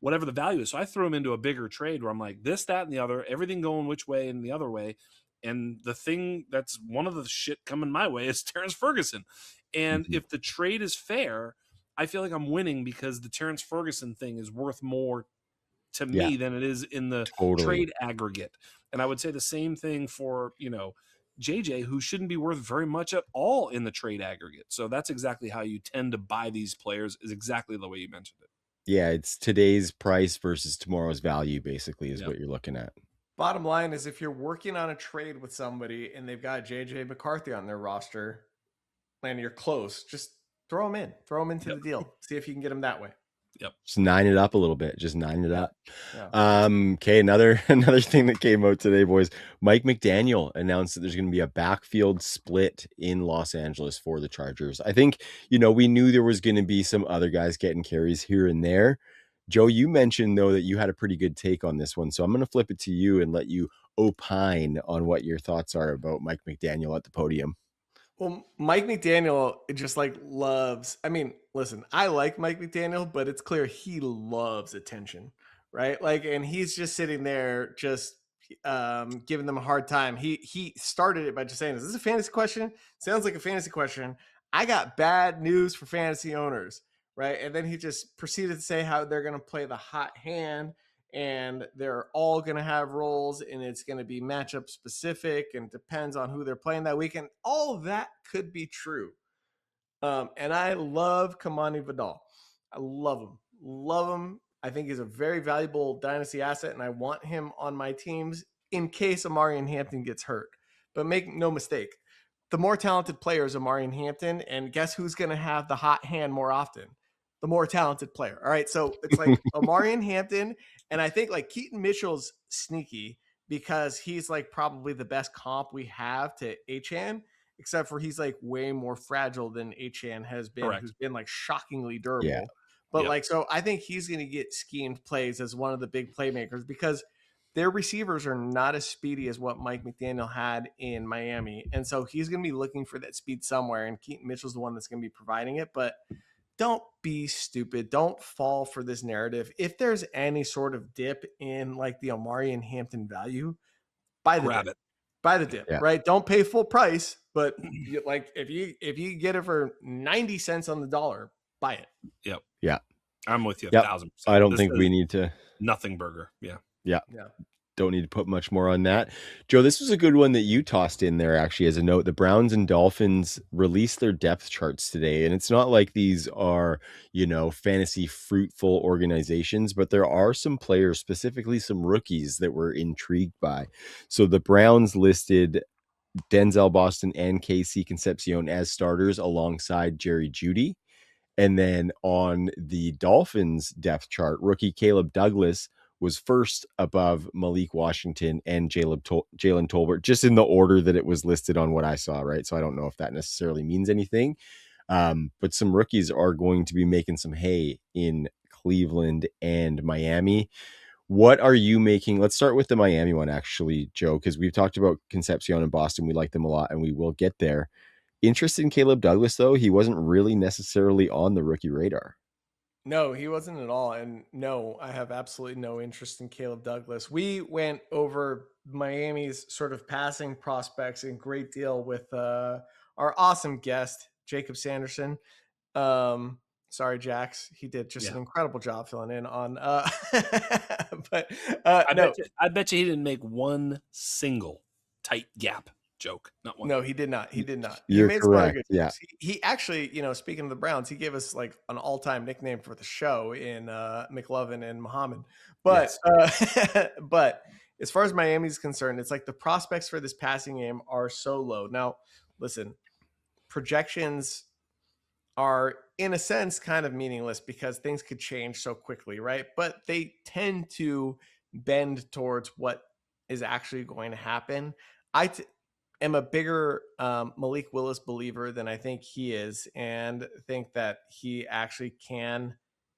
whatever the value is. So I threw him into a bigger trade where I'm like, this, that, and the other, everything going which way and the other way. And the thing that's one of the shit coming my way is Terrence Ferguson. And if the trade is fair, I feel like I'm winning because the Terrence Ferguson thing is worth more to me than it is in the trade aggregate. And I would say the same thing for, JJ, who shouldn't be worth very much at all in the trade aggregate. So that's exactly how you tend to buy these players, is exactly the way you mentioned it. Yeah, it's today's price versus tomorrow's value, basically, is what you're looking at. Bottom line is, if you're working on a trade with somebody and they've got JJ McCarthy on their roster and you're close, just throw him into the deal. See if you can get him that way. Yep. Just 9 it up a little bit. Just 9 it up. Yeah. Okay. Another thing that came out today, boys. Mike McDaniel announced that there's going to be a backfield split in Los Angeles for the Chargers. I think, we knew there was going to be some other guys getting carries here and there. Joe, you mentioned though that you had a pretty good take on this one. So I'm going to flip it to you and let you opine on what your thoughts are about Mike McDaniel at the podium. Well, Mike McDaniel just loves, listen, I like Mike McDaniel, but it's clear he loves attention, right? And he's just sitting there just giving them a hard time. He started it by just saying, is this a fantasy question? Sounds like a fantasy question. I got bad news for fantasy owners, right? And then he just proceeded to say how they're going to play the hot hand and they're all going to have roles and it's going to be matchup specific and depends on who they're playing that weekend. All of that could be true. And I love Kamani Vidal. I love him. I think he's a very valuable dynasty asset and I want him on my teams in case Amari and Hampton gets hurt. But make no mistake, the more talented player is Amari Hampton, and guess who's going to have the hot hand more often? The more talented player. All right, so it's like Amari Hampton, and I think like Keaton Mitchell's sneaky because he's like probably the best comp we have to Achan, except for he's like way more fragile than Achan has been, Correct. who's been like shockingly durable. Yeah. But Yep. like, so I think he's going to get schemed plays as one of the big playmakers because their receivers are not as speedy as what Mike McDaniel had in Miami. And so he's going to be looking for that speed somewhere. And Keaton Mitchell's the one that's going to be providing it. But don't be stupid. Don't fall for this narrative. If there's any sort of dip in like the Amari and Hampton value, buy the Grab dip. it. Buy the dip, Yeah. right? Don't pay full price, but like if you get it for 90 cents on the dollar, buy it. Yep. Yeah. I'm with you. Yep. 1,000%. I don't think we need to. Nothing burger. Yeah. Yeah. Yeah. Don't need to put much more on that. Joe, this was a good one that you tossed in there actually as a note. The Browns and Dolphins released their depth charts today, and it's not like these are, fantasy fruitful organizations, but there are some players, specifically some rookies that we're intrigued by. So the Browns listed Denzel Boston and KC Concepcion as starters alongside Jerry Jeudy. And then on the Dolphins depth chart, rookie Caleb Douglas was first above Malik Washington and Jalen Tolbert, just in the order that it was listed on what I saw, right? So I don't know if that necessarily means anything. But some rookies are going to be making some hay in Cleveland and Miami. What are you making? Let's start with the Miami one, actually, Joe, because we've talked about Concepcion and Boston. We like them a lot, and we will get there. Interested in Caleb Douglas, though? He wasn't really necessarily on the rookie radar. No, he wasn't at all. And no, I have absolutely no interest in Caleb Douglas. We went over Miami's sort of passing prospects in great deal with our awesome guest, Jacob Sanderson. Sorry, Jax. He did just an incredible job filling in on but I bet you he didn't make one single tight gap joke. Not one. No, he did not. He did not. You're he made correct. Yeah. He actually, speaking of the Browns, he gave us like an all-time nickname for the show in McLovin and Muhammad. But but as far as Miami's concerned, it's like the prospects for this passing game are so low. Now, listen, projections are in a sense kind of meaningless because things could change so quickly, right? But they tend to bend towards what is actually going to happen. Am a bigger Malik Willis believer than I think he is, and think that he actually can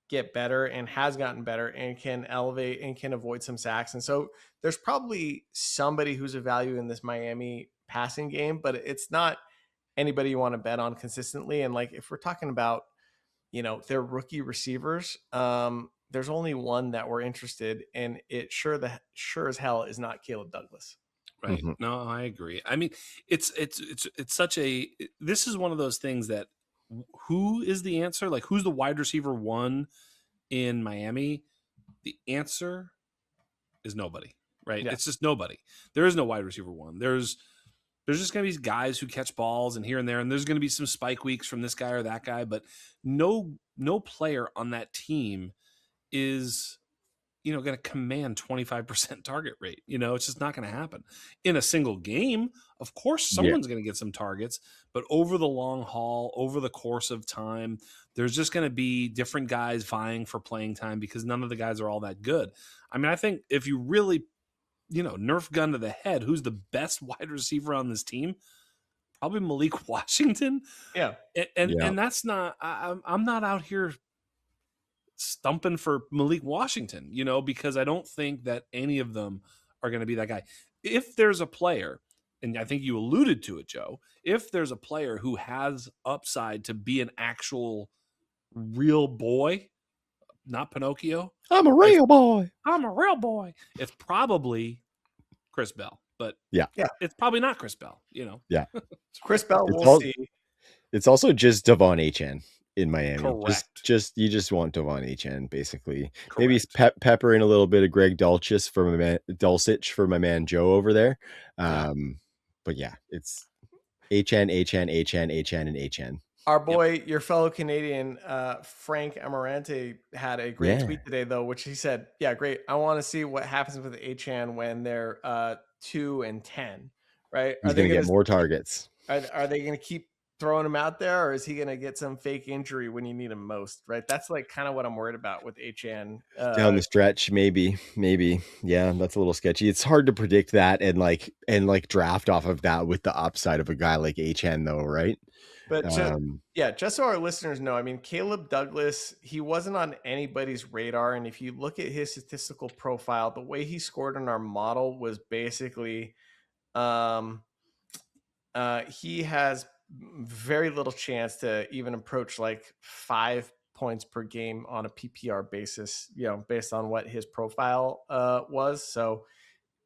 get better and has gotten better and can elevate and can avoid some sacks. And so there's probably somebody who's a value in this Miami passing game, but it's not anybody you want to bet on consistently. And like, if we're talking about, their rookie receivers, there's only one that we're interested in. It sure as hell is not Caleb Douglas. Right. Mm-hmm. No, I agree. I mean, it's such a, this is one of those things that who is the answer? Like, who's the wide receiver one in Miami? The answer is nobody, right? Yeah. It's just nobody. There is no wide receiver one. There's just going to be guys who catch balls and here and there, and there's going to be some spike weeks from this guy or that guy, but no player on that team is, going to command 25% target rate. It's just not going to happen in a single game. Of course, someone's going to get some targets, but over the long haul, over the course of time, there's just going to be different guys vying for playing time because none of the guys are all that good. I mean, I think if you really, Nerf gun to the head, who's the best wide receiver on this team? Probably Malik Washington. Yeah. And that's not, I'm not out here stumping for Malik Washington, because I don't think that any of them are going to be that guy. If there's a player, and I think you alluded to it, Joe, if there's a player who has upside to be an actual real boy, not Pinocchio. I'm a real boy. It's probably Chris Bell, but it's probably not Chris Bell, Yeah. Chris Bell, we'll see. It's also just Devon Achane in Miami. Correct. You just want Devon Achane, basically. Correct. Maybe pepper in a little bit of Greg Dulcich for my man Joe over there. But yeah, it's Achane, and Achane. Our boy, your fellow Canadian, Frank Amarante, had a great tweet today, though, which he said, "Yeah, great. I want to see what happens with Achane when they're 2 and 10, right? He's going to get more targets. Are they going to keep throwing him out there, or is he going to get some fake injury when you need him most? Right. That's like kind of what I'm worried about with HN. Down the stretch, maybe. Yeah, that's a little sketchy. It's hard to predict that and draft off of that with the upside of a guy like HN though, right? But just so our listeners know, I mean, Caleb Douglas, he wasn't on anybody's radar. And if you look at his statistical profile, the way he scored in our model was basically he has very little chance to even approach like 5 points per game on a PPR basis, based on what his profile was. So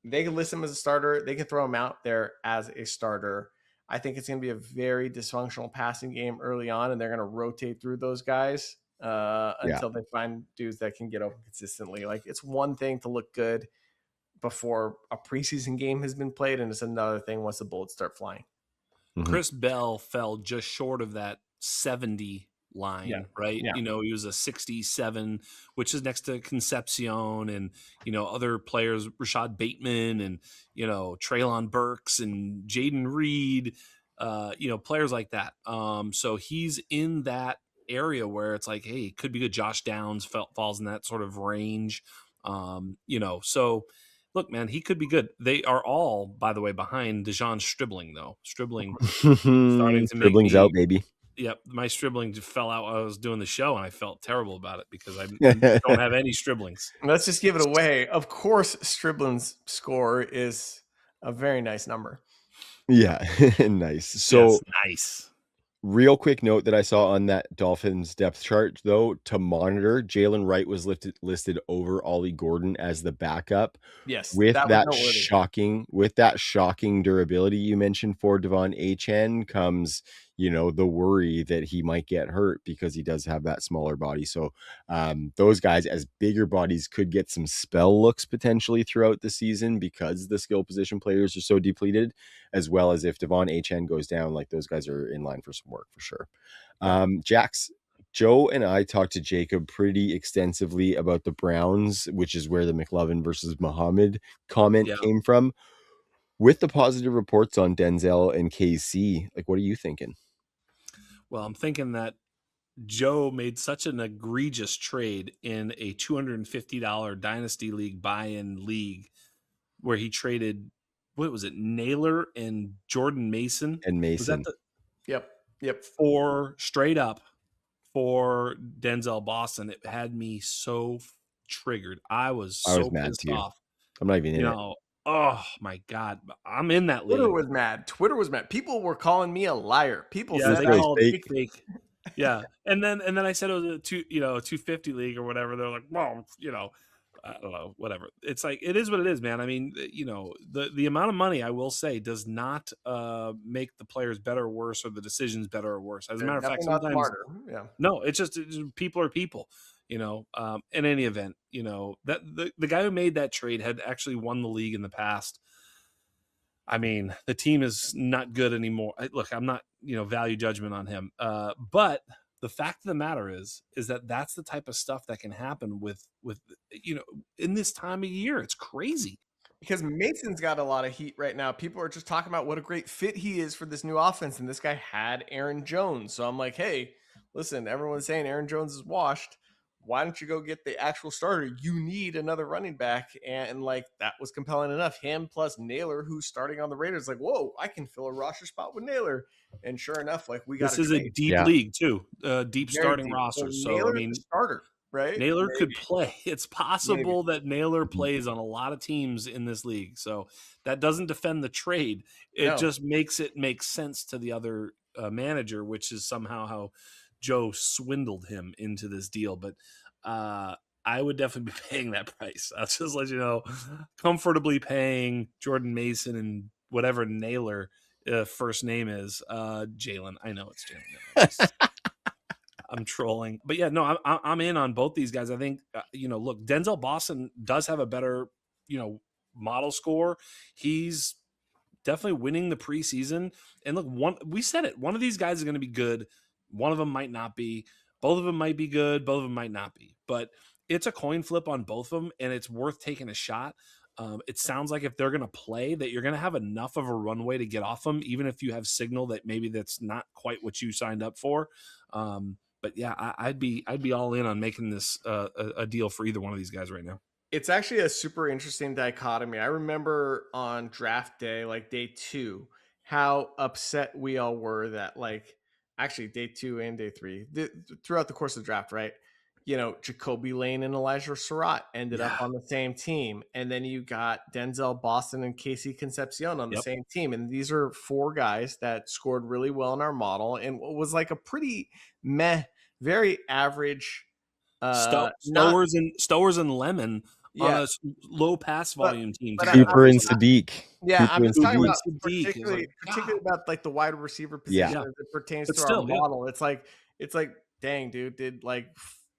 they can list him as a starter. They can throw him out there as a starter. I think it's going to be a very dysfunctional passing game early on, and they're going to rotate through those guys until they find dudes that can get open consistently. Like, it's one thing to look good before a preseason game has been played, and it's another thing once the bullets start flying. Chris Bell fell just short of that 70 line, right? Yeah. He was a 67, which is next to Concepcion and, other players, Rashad Bateman and, Traylon Burks and Jaden Reed, players like that. So he's in that area where it's like, hey, it could be good. Josh Downs falls in that sort of range, so look, man, he could be good. They are all, by the way, behind Dejon Stribling, though. Stribling starting to make Stribling's out, baby. Yep, my Stribling just fell out while I was doing the show, and I felt terrible about it because I don't have any Striblings. Let's just give it away. Of course, Stribling's score is a very nice number. Yeah, nice. So yes, nice. Real quick note that I saw on that Dolphins depth chart, though, to monitor, Jalen Wright was listed over Ollie Gordon as the backup. Yes, with that shocking durability you mentioned for Devon HN comes, the worry that he might get hurt because he does have that smaller body. So those guys as bigger bodies could get some spell looks potentially throughout the season because the skill position players are so depleted, as well as if Devon HN goes down, like those guys are in line for some work for sure. Jax, Joe and I talked to Jacob pretty extensively about the Browns, which is where the McLovin versus Muhammad comment came from. With the positive reports on Denzel and KC, like, what are you thinking? Well, I'm thinking that Joe made such an egregious trade in a $250 Dynasty League buy-in league where he traded, what was it, Naylor and Jordan Mason? Was that Yep. For straight up for Denzel Boston. It had me so triggered. I was so pissed off. I'm not even in it. Oh my God. I'm in that league. Twitter was mad. People were calling me a liar. People said they called it fake. Yeah. And then I said it was a 250 league or whatever. They're like, well, I don't know, whatever. It's like, it is what it is, man. I mean, the amount of money, I will say, does not make the players better or worse, or the decisions better or worse. As a matter of fact, sometimes no, it's just people are people. In any event, that the guy who made that trade had actually won the league in the past. I mean, the team is not good anymore. Look, I'm not, value judgment on him. But the fact of the matter is that that's the type of stuff that can happen with, in this time of year. It's crazy. Because Mason's got a lot of heat right now. People are just talking about what a great fit he is for this new offense. And this guy had Aaron Jones. So I'm like, hey, listen, everyone's saying Aaron Jones is washed. Why don't you go get the actual starter? You need another running back. And like, that was compelling enough. Him plus Naylor, who's starting on the Raiders, like, whoa, I can fill a roster spot with Naylor. And sure enough, like, this is a deep league too, deep starting roster. So Naylor's I mean, starter, right? Naylor could play. It's possible that Naylor plays on a lot of teams in this league. So that doesn't defend the trade. It just makes it make sense to the other manager, which is somehow how Joe swindled him into this deal. But I would definitely be paying that price. I'll just let you know, comfortably paying Jordan Mason and whatever Naylor first name is, Jalen. I know it's Jalen. I'm trolling, but yeah, no, I'm in on both these guys. I think, look, Denzel Boston does have a better, model score. He's definitely winning the preseason. And look, we said it. One of these guys is going to be good. One of them might not be. Both of them might be good. Both of them might not be. But it's a coin flip on both of them, and it's worth taking a shot. It sounds like if they're going to play, that you're going to have enough of a runway to get off them, even if you have signal that maybe that's not quite what you signed up for. But yeah, I'd be all in on making this a deal for either one of these guys right now. It's actually a super interesting dichotomy. I remember on draft day, like day 2, how upset we all were that, like, actually day 2 and day 3, throughout the course of the draft, right? You know, Jacoby Lane and Elijah Surratt ended up on the same team. And then you got Denzel Boston and Casey Concepcion on the same team. And these are 4 guys that scored really well in our model and was like a pretty meh, very average Stowers and Lemon on a low pass volume team. Cooper and Sadiq. Yeah, I'm just talking about Sadiq particularly about like the wide receiver position as it pertains But to still, our model. It's like, dang, dude, did like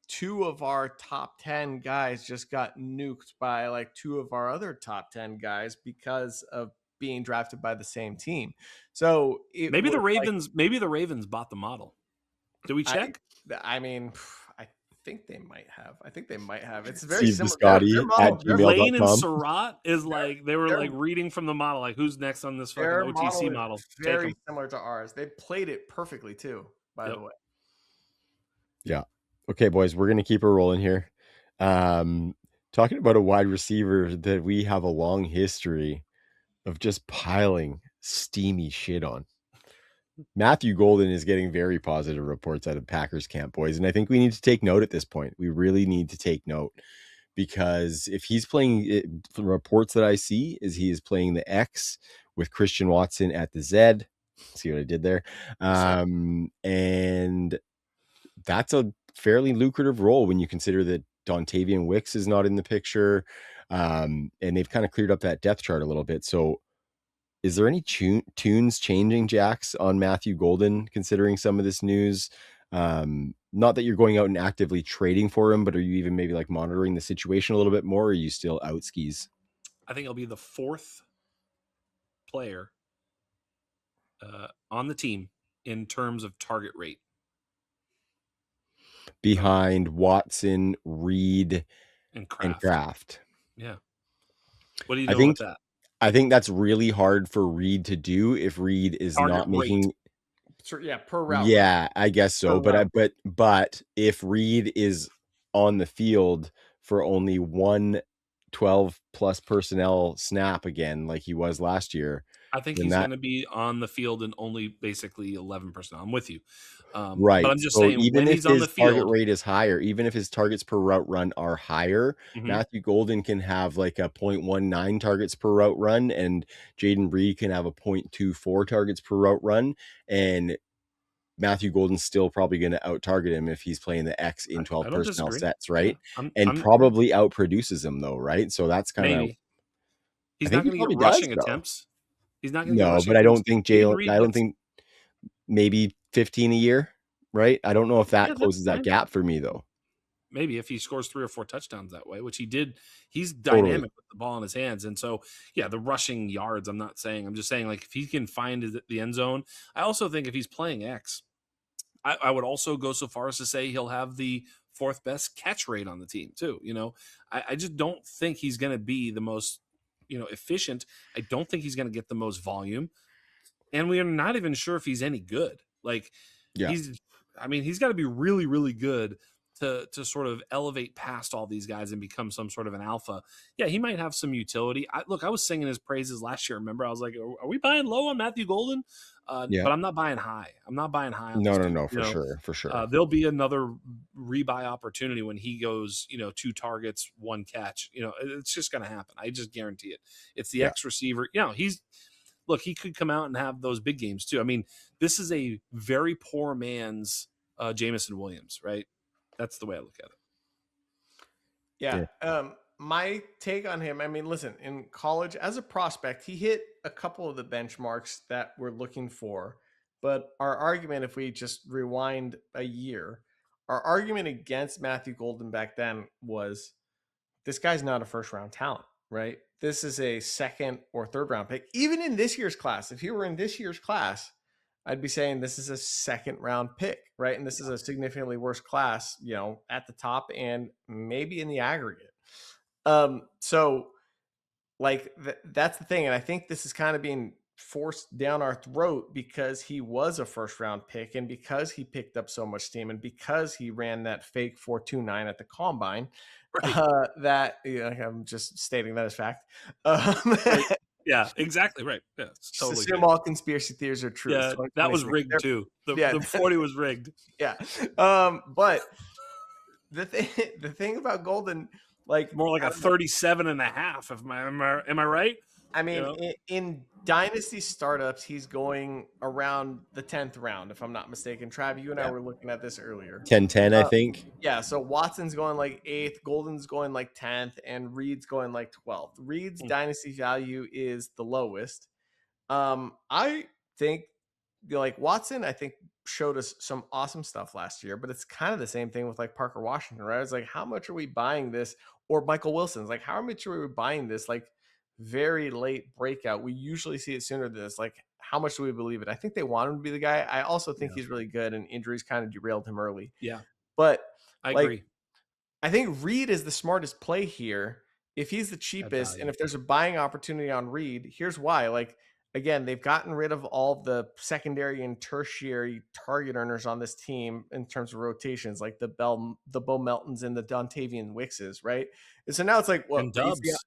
2 of our top 10 guys just got nuked by like 2 of our other top 10 guys because of being drafted by the same team. So maybe the Ravens bought the model. Did we check? I mean, I think they might have. It's very Steve similar. Lane and Surratt is like they were like reading from the model, like who's next on this fucking OTC model. Very similar to ours. They played it perfectly too, by the way. Yeah. Okay, boys, we're gonna keep her rolling here. Talking about a wide receiver that we have a long history of just piling steamy shit on. Matthew Golden is getting very positive reports out of Packers camp, boys. And I think we need to take note at this point. We really need to take note because if he's playing, the reports that I see is he is playing the X with Christian Watson at the Z. See what I did there? And that's a fairly lucrative role when you consider that Dontavian Wicks is not in the picture. And they've kind of cleared up that depth chart a little bit. So is there any tunes changing, Jax, on Matthew Golden, considering some of this news? Not that you're going out and actively trading for him, but are you even maybe like monitoring the situation a little bit more? Or are you still out skis? I think he'll be the 4th player on the team in terms of target rate. Behind Watson, Reed, and Kraft. Yeah. What do you know with that? I think that's really hard for Reed to do if Reed is not making. Per route. Yeah, I guess so. But if Reed is on the field for only 1 12+ personnel snap again, like he was last year, I think he's going to be on the field in only basically 11 personnel. I'm with you. Right. But I'm just saying, even when if he's on the his field, target rate is higher, even if his targets per route run are higher, Matthew Golden can have like a 0.19 targets per route run, and Jaden Reed can have a 0.24 targets per route run, and Matthew Golden's still probably going to out target him if he's playing the X in 12 personnel sets, right? Yeah, probably out produces him though, right? So that's kind of. He's not going to get rushing attempts. He's not going to get rushing but I don't think I don't think maybe 15 a year, right? I don't know if that closes that gap for me though. Maybe if he scores 3 or 4 touchdowns that way, which he did, he's dynamic with the ball in his hands. And so, yeah, the rushing yards, I'm just saying like if he can find the end zone. I also think if he's playing X, I would also go so far as to say he'll have the 4th best catch rate on the team too. You know, I just don't think he's going to be the most, efficient. I don't think he's going to get the most volume. And we are not even sure if he's any good. Like he's got to be really, really good to sort of elevate past all these guys and become some sort of an alpha. Yeah, he might have some utility. I was singing his praises last year. Remember, I was like, are we buying low on Matthew Golden? But I'm not buying high. I'm not buying high. On no, for sure. There'll be another rebuy opportunity when he goes, 2 targets, 1 catch. It's just going to happen. I just guarantee it. It's the X receiver. He could come out and have those big games too. I mean, this is a very poor man's Jameson Williams, right? That's the way I look at it. Yeah. My take on him, I mean, listen, in college as a prospect, he hit a couple of the benchmarks that we're looking for. But our argument, if we just rewind a year, our argument against Matthew Golden back then was this guy's not a 1st-round talent, right? This is a 2nd or 3rd round pick. Even in this year's class, if he were in this year's class, I'd be saying this is a 2nd round pick, right? And this is a significantly worse class, at the top and maybe in the aggregate. So like that's the thing. And I think this is kind of being forced down our throat because he was a first round pick and because he picked up so much steam and because he ran that fake 4.29 at the combine. Right. That I'm just stating that as fact. Right. Yeah, exactly right. Yeah, it's Just totally assume good. all conspiracy theories are true. It's Yeah, that was 2026. rigged too. Yeah, The 40 was rigged. yeah. But the thing, the thing about Golden, like, More like I a don't know. 37 and a half. If am I right? I You mean, know? in dynasty startups, he's going around the 10th round, if I'm not mistaken. Trav, you and I Yeah. were looking at this earlier. 10-10, I think. Yeah, so Watson's going like 8th, Golden's going like 10th, and Reed's going like 12th. Reed's dynasty value is the lowest. I think like Watson, I think showed us some awesome stuff last year, but it's kind of the same thing with like Parker Washington, right? It's like, how much are we buying this? Or Michael Wilson's like, how much are we buying this? Like very late breakout. We usually see it sooner than this. Like, how much do we believe it? I think they want him to be the guy. I also think Yeah. he's really good, and injuries kind of derailed him early. Yeah, But I like, agree. I think Reed is the smartest play here. If he's the At cheapest, and value. if there's a buying opportunity on Reed, here's why. Like, again, they've gotten rid of all the secondary and tertiary target earners on this team in terms of rotations, like the Bo Meltons and the Dontavian Wickses, right? And so now it's like, what And Reed's the Dubs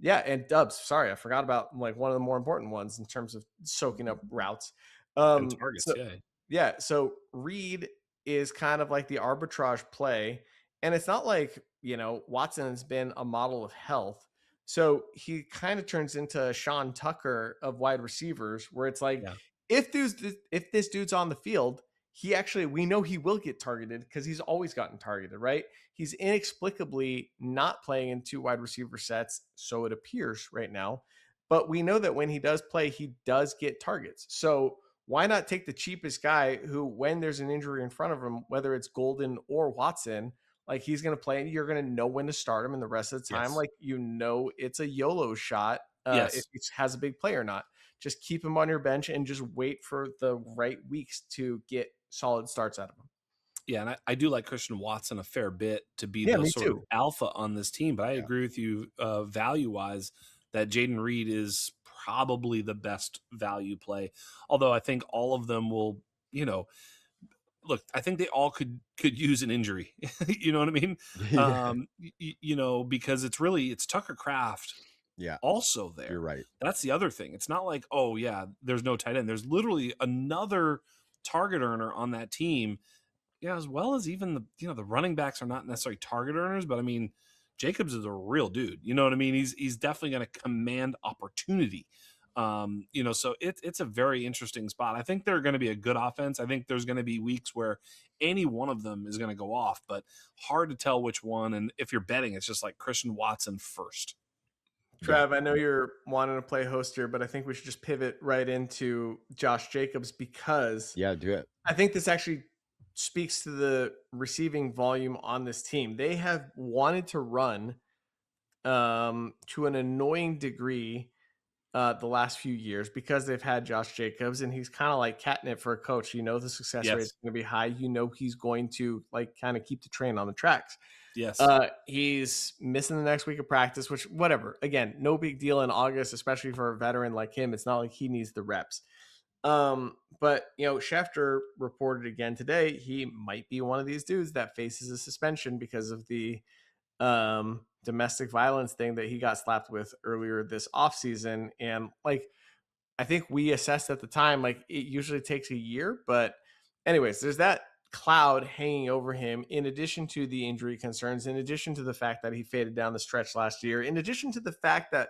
yeah, and Dubs. Sorry, I forgot about like one of the more important ones in terms of soaking up routes. and targets. So Yeah. yeah, so Reed is kind of like the arbitrage play, and it's not like Watson has been a model of health, so he kind of turns into Sean Tucker of wide receivers, where it's like Yeah. if this dude's on the field, we know he will get targeted because he's always gotten targeted, right? He's inexplicably not playing in two wide receiver sets, so it appears right now. But we know that when he does play, he does get targets. So why not take the cheapest guy who, when there's an injury in front of him, whether it's Golden or Watson, like he's going to play and you're going to know when to start him. And the rest of the time, Yes. like, it's a YOLO shot if Yes. he has a big play or not. Just keep him on your bench and just wait for the right weeks to get solid starts out of him. Yeah, and I do like Christian Watson a fair bit to be Yeah, the me sort of too. alpha on this team, but I Yeah. agree with you value-wise that Jaden Reed is probably the best value play. Although I think all of them will, look, I think they all could use an injury. You know what I mean? Yeah. Because it's Tucker Kraft Yeah. also You're there. right. That's the other thing. It's not like, oh yeah, there's no tight end. There's literally another target earner on that team. Yeah, as well as even the running backs are not necessarily target earners, but I mean, Jacobs is a real dude. You know what I mean? He's definitely going to command opportunity. So it's a very interesting spot. I think they're going to be a good offense. I think there's going to be weeks where any one of them is going to go off, but hard to tell which one. And if you're betting, it's just like Christian Watson first. Yeah. Trav, I know you're wanting to play host here, but I think we should just pivot right into Josh Jacobs because Yeah, do it. I think this actually speaks to the receiving volume on this team. They have wanted to run to an annoying degree the last few years because they've had Josh Jacobs, and he's kind of like catnip for a coach. The success rate Yes. is going to be high. He's going to like kind of keep the train on the tracks. Yes. He's missing the next week of practice, which whatever. Again, no big deal in August, especially for a veteran like him. It's not like he needs the reps. But Schefter reported again today he might be one of these dudes that faces a suspension because of the domestic violence thing that he got slapped with earlier this offseason. And like I think we assessed at the time, like it usually takes a year. But anyways, there's that cloud hanging over him, in addition to the injury concerns, in addition to the fact that he faded down the stretch last year, in addition to the fact that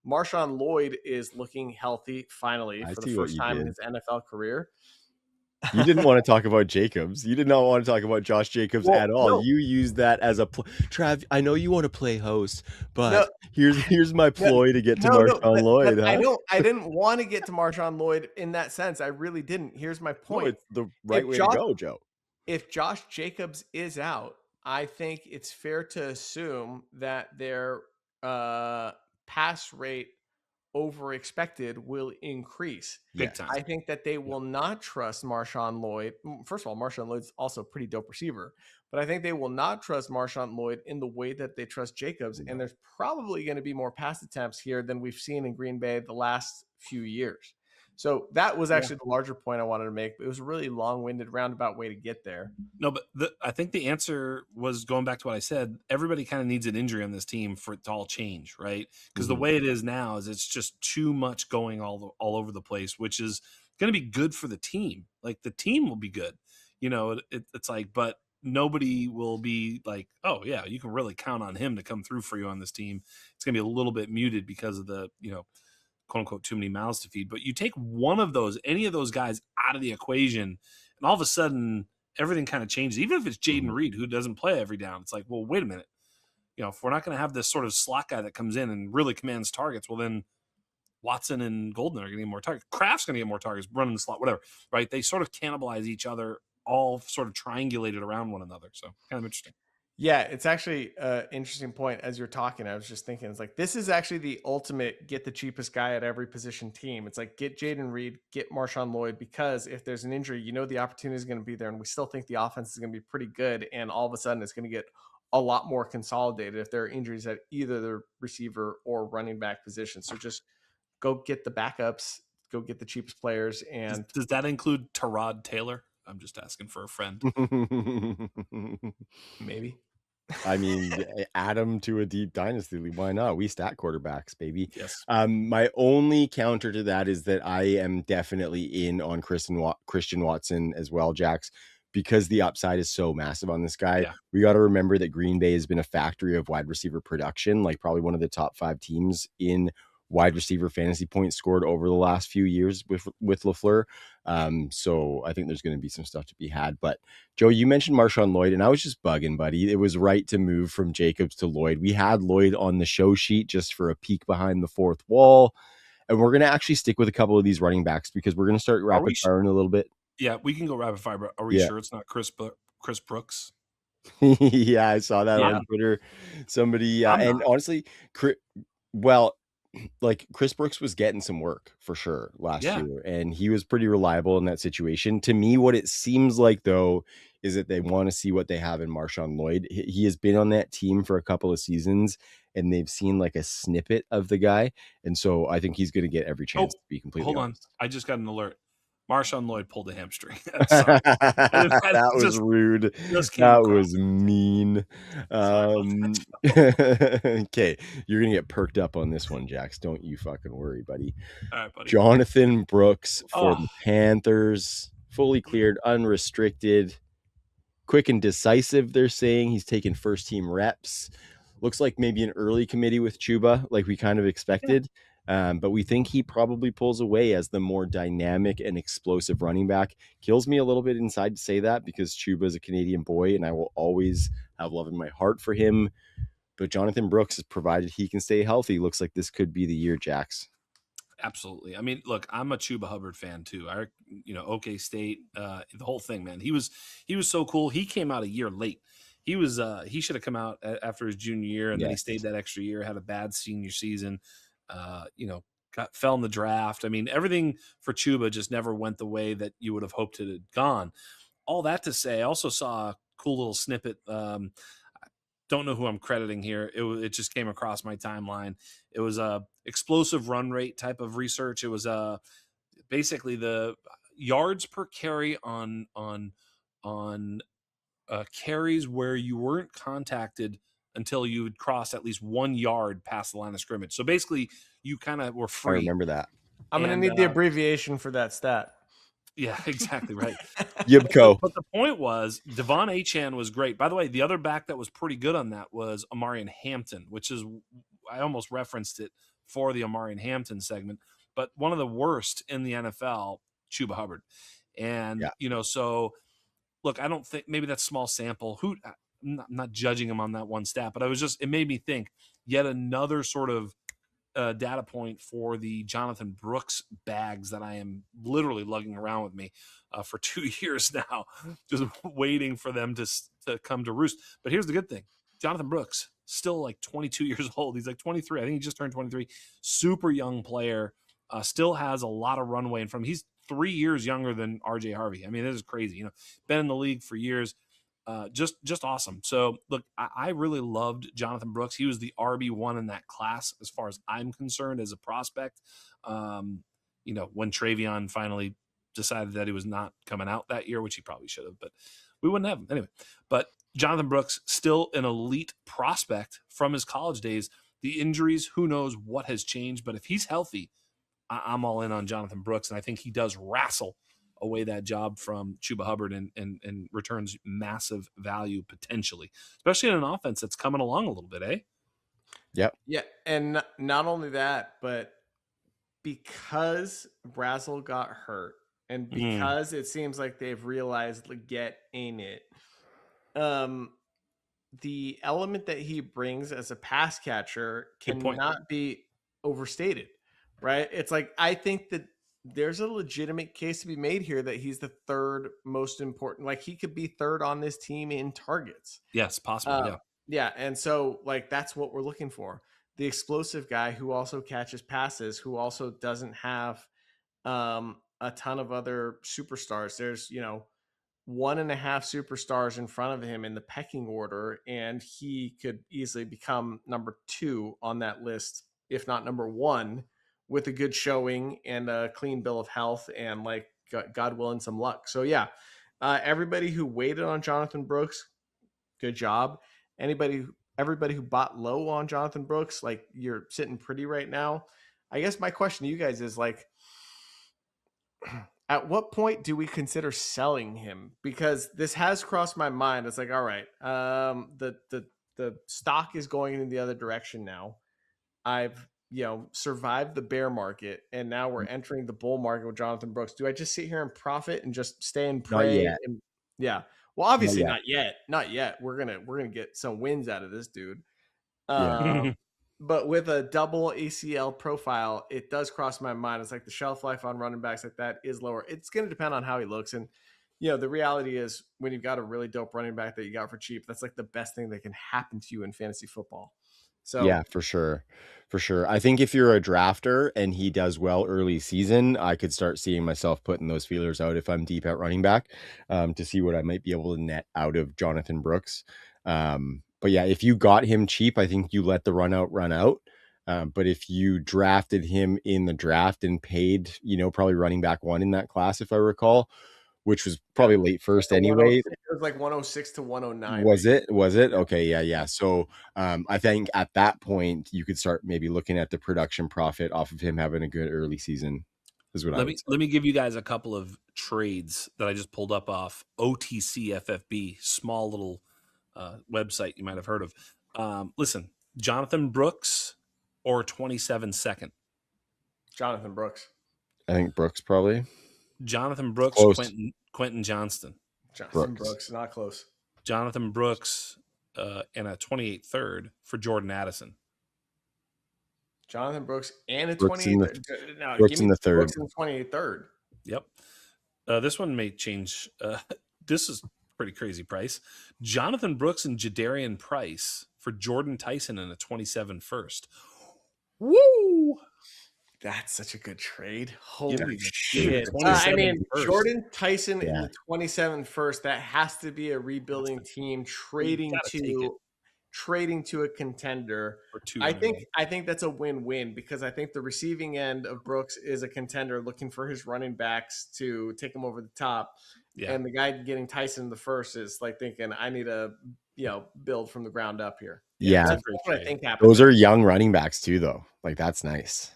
Marshawn Lloyd is looking healthy finally I for the see what first you time in did. his NFL career. You didn't want to talk about Jacobs. You did not want to talk about Josh Jacobs Well, at all. no. You used that as a Trav, I know you want to play host, but No. here's my ploy to get to No, Marshawn Lloyd, but huh? I didn't want to get to Marshawn Lloyd in that sense. I really didn't. Here's my No, point. it's the right way to go, Joe. If Josh Jacobs is out, I think it's fair to assume that their pass rate over expected will increase. Big Yes. time. I think that they will not trust Marshawn Lloyd. First of all, Marshawn Lloyd's also a pretty dope receiver, but I think they will not trust Marshawn Lloyd in the way that they trust Jacobs. And there's probably going to be more pass attempts here than we've seen in Green Bay the last few years. So that was actually the larger point I wanted to make. It was a really long-winded, roundabout way to get there. No, but I think the answer was going back to what I said. Everybody kind of needs an injury on this team for it to all change, right? Because the way it is now is it's just too much going all over the place, which is going to be good for the team. Like the team will be good, it's like, but nobody will be like, oh yeah, you can really count on him to come through for you on this team. It's going to be a little bit muted because of the, quote unquote, too many mouths to feed. But you take one of those, any of those guys out of the equation, and all of a sudden everything kind of changes. Even if it's Jaden Reed, who doesn't play every down, it's like, well, wait a minute. If we're not going to have this sort of slot guy that comes in and really commands targets, well, then Watson and Golden are going to get more targets. Kraft's going to get more targets, running the slot, whatever, right? They sort of cannibalize each other, all sort of triangulated around one another. So kind of interesting. Yeah, it's actually an interesting point. As you're talking, I was just thinking, it's like, this is actually the ultimate get the cheapest guy at every position team. It's like, get Jaden Reed, get Marshawn Lloyd, because if there's an injury, the opportunity is going to be there, and we still think the offense is going to be pretty good, and all of a sudden it's going to get a lot more consolidated if there are injuries at either the receiver or running back position. So just go get the backups, go get the cheapest players. And does that include Tyrod Taylor? I'm just asking for a friend. Maybe. I mean, add them to a deep dynasty league. Why not? We stack quarterbacks, baby. Yes. My only counter to that is that I am definitely in on Christian Watson as well, Jax, because the upside is so massive on this guy. Yeah. We got to remember that Green Bay has been a factory of wide receiver production, like probably one of the top 5 teams in wide receiver fantasy points scored over the last few years with LaFleur. So I think there's going to be some stuff to be had. But Joe, you mentioned Marshawn Lloyd, and I was just bugging, buddy. It was right to move from Jacobs to Lloyd. We had Lloyd on the show sheet just for a peek behind the fourth wall. And we're going to actually stick with a couple of these running backs because we're going to start rapid firing a little bit. Yeah, we can go rapid fire, but are we sure it's not Chris Brooks? Yeah, I saw that on Twitter. Somebody, and honestly, like Chris Brooks was getting some work for sure last year, and he was pretty reliable in that situation. To me, what it seems like though is that they want to see what they have in Marshawn Lloyd. He has been on that team for a couple of seasons, and they've seen like a snippet of the guy, and so I think he's going to get every chance to be completely honest. I just got an alert. Marshawn Lloyd pulled a hamstring. That was rude. That was mean. Okay, you're gonna get perked up on this one, Jax. Don't you fucking worry, buddy. All right, buddy. Jonathan Brooks for the Panthers, fully cleared, unrestricted, quick and decisive. They're saying he's taking first team reps. Looks like maybe an early committee with Chuba, like we kind of expected. But we think he probably pulls away as the more dynamic and explosive running back. Kills me a little bit inside to say that because Chuba is a Canadian boy and I will always have love in my heart for him. But Jonathan Brooks, provided he can stay healthy, looks like this could be the year, Jax. Absolutely. I mean, look, I'm a Chuba Hubbard fan too. OK State, the whole thing, man. He was so cool. He came out a year late. He should have come out after his junior year, and then he stayed that extra year, had a bad senior season. Fell in the draft. I mean, everything for Chuba just never went the way that you would have hoped it had gone. All that to say, I also saw a cool little snippet. I don't know who I'm crediting here. It just came across my timeline. It was a explosive run rate type of research. It was basically the yards per carry on carries where you weren't contacted until you would cross at least 1 yard past the line of scrimmage. So basically, you kind of were free. I remember that. I'm going to need the abbreviation for that stat. Yeah, exactly right. Yibco. But the point was, Devon Achane was great. By the way, the other back that was pretty good on that was Omarion Hampton, which is, I almost referenced it for the Omarion Hampton segment, but one of the worst in the NFL, Chuba Hubbard. And, so look, I don't think maybe that's small sample. I'm not judging him on that one stat, but it made me think yet another sort of data point for the Jonathan Brooks bags that I am literally lugging around with me for 2 years now, just waiting for them to come to roost. But here's the good thing. Jonathan Brooks, still like 22 years old. He's like 23. I think he just turned 23. Super young player. Still has a lot of runway in front of him. He's 3 years younger than RJ Harvey. I mean, this is crazy. Been in the league for years. Just awesome. So look, I really loved Jonathan Brooks. He was the RB1 in that class as far as I'm concerned as a prospect. When Travion finally decided that he was not coming out that year, which he probably should have, but we wouldn't have him anyway. But Jonathan Brooks, still an elite prospect from his college days. The injuries, who knows what has changed, but if he's healthy, I'm all in on Jonathan Brooks, and I think he does wrestle away that job from Chuba Hubbard and returns massive value potentially, especially in an offense that's coming along a little bit, eh? Yep. Yeah, and not only that, but because Brazel got hurt, and because it seems like they've realized Leggett ain't it, the element that he brings as a pass catcher cannot be overstated, right? It's like, I think that there's a legitimate case to be made here that he's the third most important. Like, he could be third on this team in targets. Yes, possible. Yeah. Yeah. And so, like, that's what we're looking for. The explosive guy who also catches passes, who also doesn't have a ton of other superstars. There's, 1.5 superstars in front of him in the pecking order, and he could easily become number 2 on that list, if not number 1, with a good showing and a clean bill of health and, like, God willing, some luck. So yeah, everybody who waited on Jonathan Brooks, good job. Everybody who bought low on Jonathan Brooks, like, you're sitting pretty right now. I guess my question to you guys is, like, at what point do we consider selling him? Because this has crossed my mind. It's like, all right, the stock is going in the other direction now. I've survived the bear market, and now we're entering the bull market with Jonathan Brooks. Do I just sit here and profit and just stay and pray? Not yet. Yeah. Well, obviously not yet. Not yet. We're gonna get some wins out of this dude. But with a double ACL profile, it does cross my mind. It's like the shelf life on running backs like that is lower. It's going to depend on how he looks. And, the reality is, when you've got a really dope running back that you got for cheap, that's like the best thing that can happen to you in fantasy football. So yeah, for sure. For sure. I think if you're a drafter and he does well early season, I could start seeing myself putting those feelers out if I'm deep at running back, to see what I might be able to net out of Jonathan Brooks. But yeah, if you got him cheap, I think you let the run out. But if you drafted him in the draft and paid, probably running back 1 in that class, if I recall, which was probably late first anyway. It was like 106 to 109. Was it? Okay. Yeah. So I think at that point you could start maybe looking at the production profit off of him having a good early season. Is what Let me give you guys a couple of trades that I just pulled up off OTC FFB, small little website you might have heard of. Listen, Jonathan Brooks or 27 second. Jonathan Brooks. I think Brooks probably. Jonathan Brooks, Quentin Johnston. Jonathan Brooks, not close. Jonathan Brooks and a 28 third for Jordan Addison. Jonathan Brooks and a 28 third. No, Brooks in the third. Brooks in the 28 third. Yep. This one may change. This is pretty crazy price. Jonathan Brooks and Jadarian Price for Jordan Tyson and a 27 first. Woo! That's such a good trade. Holy shit. First. Jordan Tyson in the 27 first, that has to be a rebuilding team trading to a contender. I think that's a win-win, because I think the receiving end of Brooks is a contender looking for his running backs to take him over the top. Yeah. And the guy getting Tyson the first is like thinking, I need to build from the ground up here. Yeah. That's what I think happened. Those are young running backs too, though. Like, that's nice.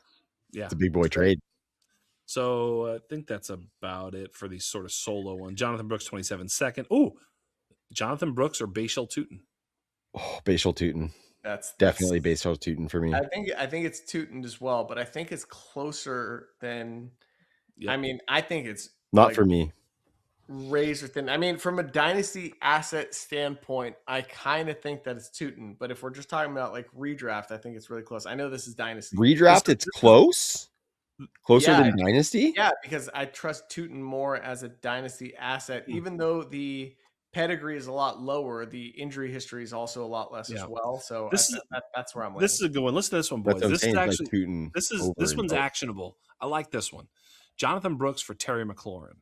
Yeah, it's a big boy trade. So I think that's about it for these sort of solo one. Jonathan Brooks, 27 second. Oh, Jonathan Brooks or Bashal Tootin? Oh, Bashal Tootin. That's definitely Bashal Tootin for me. I think it's Tootin as well, but I think it's closer than. Yep. I mean, I think it's not for me. Razor thin. I mean, from a dynasty asset standpoint, I kind of think that it's Tootin. But if we're just talking about like redraft, I think it's really close. I know this is dynasty. Redraft, it's close? Closer than dynasty? Yeah, because I trust Tootin more as a dynasty asset, even though the pedigree is a lot lower. The injury history is also a lot less as well. So that's where I'm landing. This is a good one. Listen to this one, That's boys. what I'm This is saying. It's actually like tooting over this and one's over. actionable. I like this one. Jonathan Brooks for Terry McLaurin.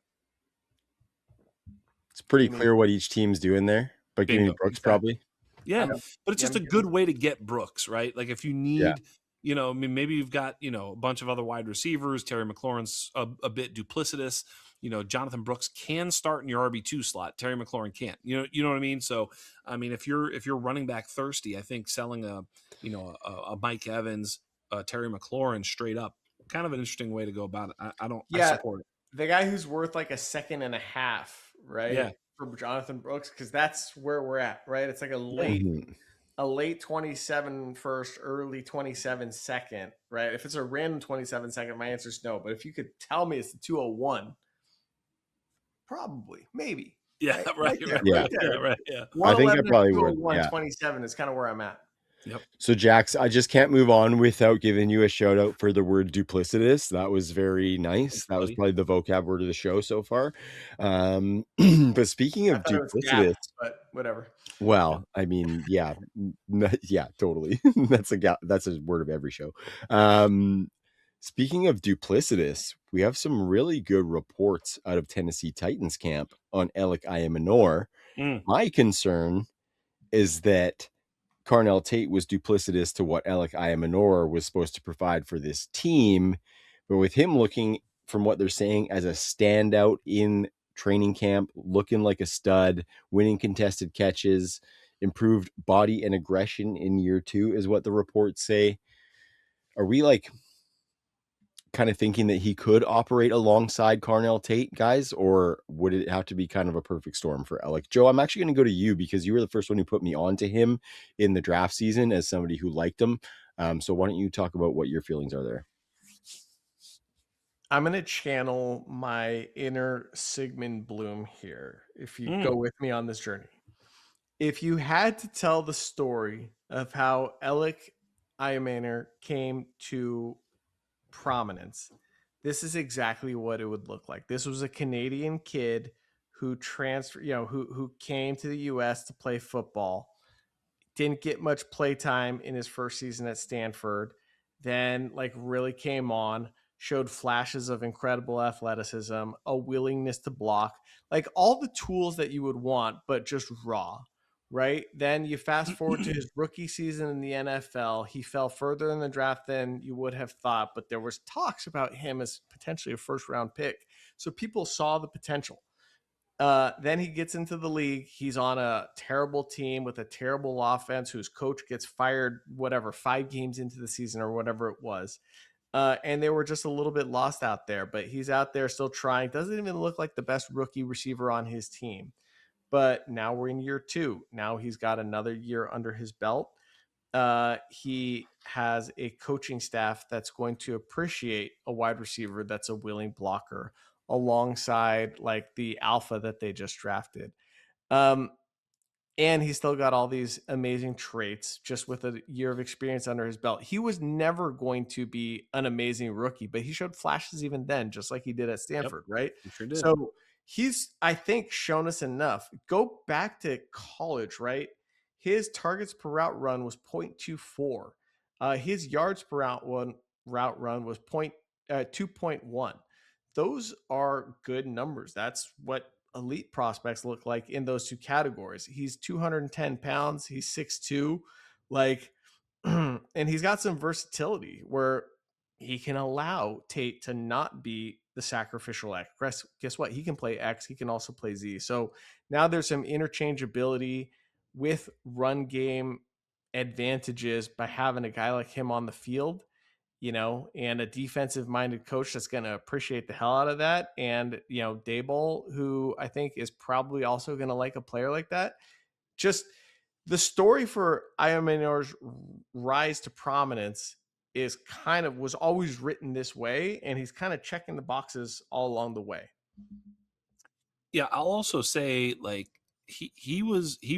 It's pretty clear what each team's doing there, but give me Bingo. Brooks Exactly. probably. Yeah, but it's just a good way to get Brooks, right? Like if you need, I mean, maybe you've got, a bunch of other wide receivers. Terry McLaurin's a bit duplicitous. Jonathan Brooks can start in your RB2 slot. Terry McLaurin can't. You know what I mean? So, I mean, if you're running back thirsty, I think selling a Mike Evans, Terry McLaurin straight up, kind of an interesting way to go about it. I support it. The guy who's worth like a second and a half, right? Yeah. For Jonathan Brooks, because that's where we're at, right? It's like a late 27 first, early 27 second, right? If it's a random 27 second, my answer is no. But if you could tell me it's the 201, probably, maybe. Yeah, right. Yeah. I think I probably would. 27 is kind of where I'm at. Yep. So Jax, I just can't move on without giving you a shout out for the word duplicitous. That was very nice. That was probably the vocab word of the show so far. But speaking of duplicitous, but whatever. Well, I mean, yeah, totally. That's a word of every show. Speaking of duplicitous, we have some really good reports out of Tennessee Titans camp on Alec Ayamanor. My concern is that Carnell Tate was duplicitous to what Alec Ayamanor was supposed to provide for this team. But with him looking, from what they're saying, as a standout in training camp, looking like a stud, winning contested catches, improved body and aggression in year 2 is what the reports say. Are we like kind of thinking that he could operate alongside Carnell Tate, guys, or would it have to be kind of a perfect storm for Alec? Joe, I'm actually going to go to you because you were the first one who put me on to him in the draft season as somebody who liked him. So why don't you talk about what your feelings are there? I'm going to channel my inner Sigmund Bloom here, if you go with me on this journey. If you had to tell the story of how Alec Ayamanor came to prominence, this is exactly what it would look like. This was a Canadian kid who transferred, who came to the US to play football, didn't get much play time in his first season at Stanford, then like really came on, showed flashes of incredible athleticism, a willingness to block, like all the tools that you would want, but just raw. Right. Then you fast forward to his rookie season in the NFL. He fell further in the draft than you would have thought, but there was talks about him as potentially a first round pick. So people saw the potential. Then he gets into the league. He's on a terrible team with a terrible offense whose coach gets fired, 5 games into the season or whatever it was. And they were just a little bit lost out there, but he's out there still trying. Doesn't even look like the best rookie receiver on his team. But now we're in year 2. Now he's got another year under his belt. He has a coaching staff that's going to appreciate a wide receiver that's a willing blocker alongside like the alpha that they just drafted. And he's still got all these amazing traits just with a year of experience under his belt. He was never going to be an amazing rookie, but he showed flashes even then, just like he did at Stanford, right? He sure did. So he's, I think, shown us enough. Go back to college, right? His targets per route run was 0.24. His yards per route run was 2.1. Those are good numbers. That's what elite prospects look like in those two categories. He's 210 pounds. He's 6'2", and he's got some versatility where he can allow Tate to not be the sacrificial X. Guess what? He can play X. He can also play Z. So now there's some interchangeability with run game advantages by having a guy like him on the field, and a defensive minded coach that's going to appreciate the hell out of that. And, Daboll, who I think is probably also going to like a player like that. Just the story for Ayamanor's rise to prominence was always written this way. And he's kind of checking the boxes all along the way. Yeah. I'll also say like, he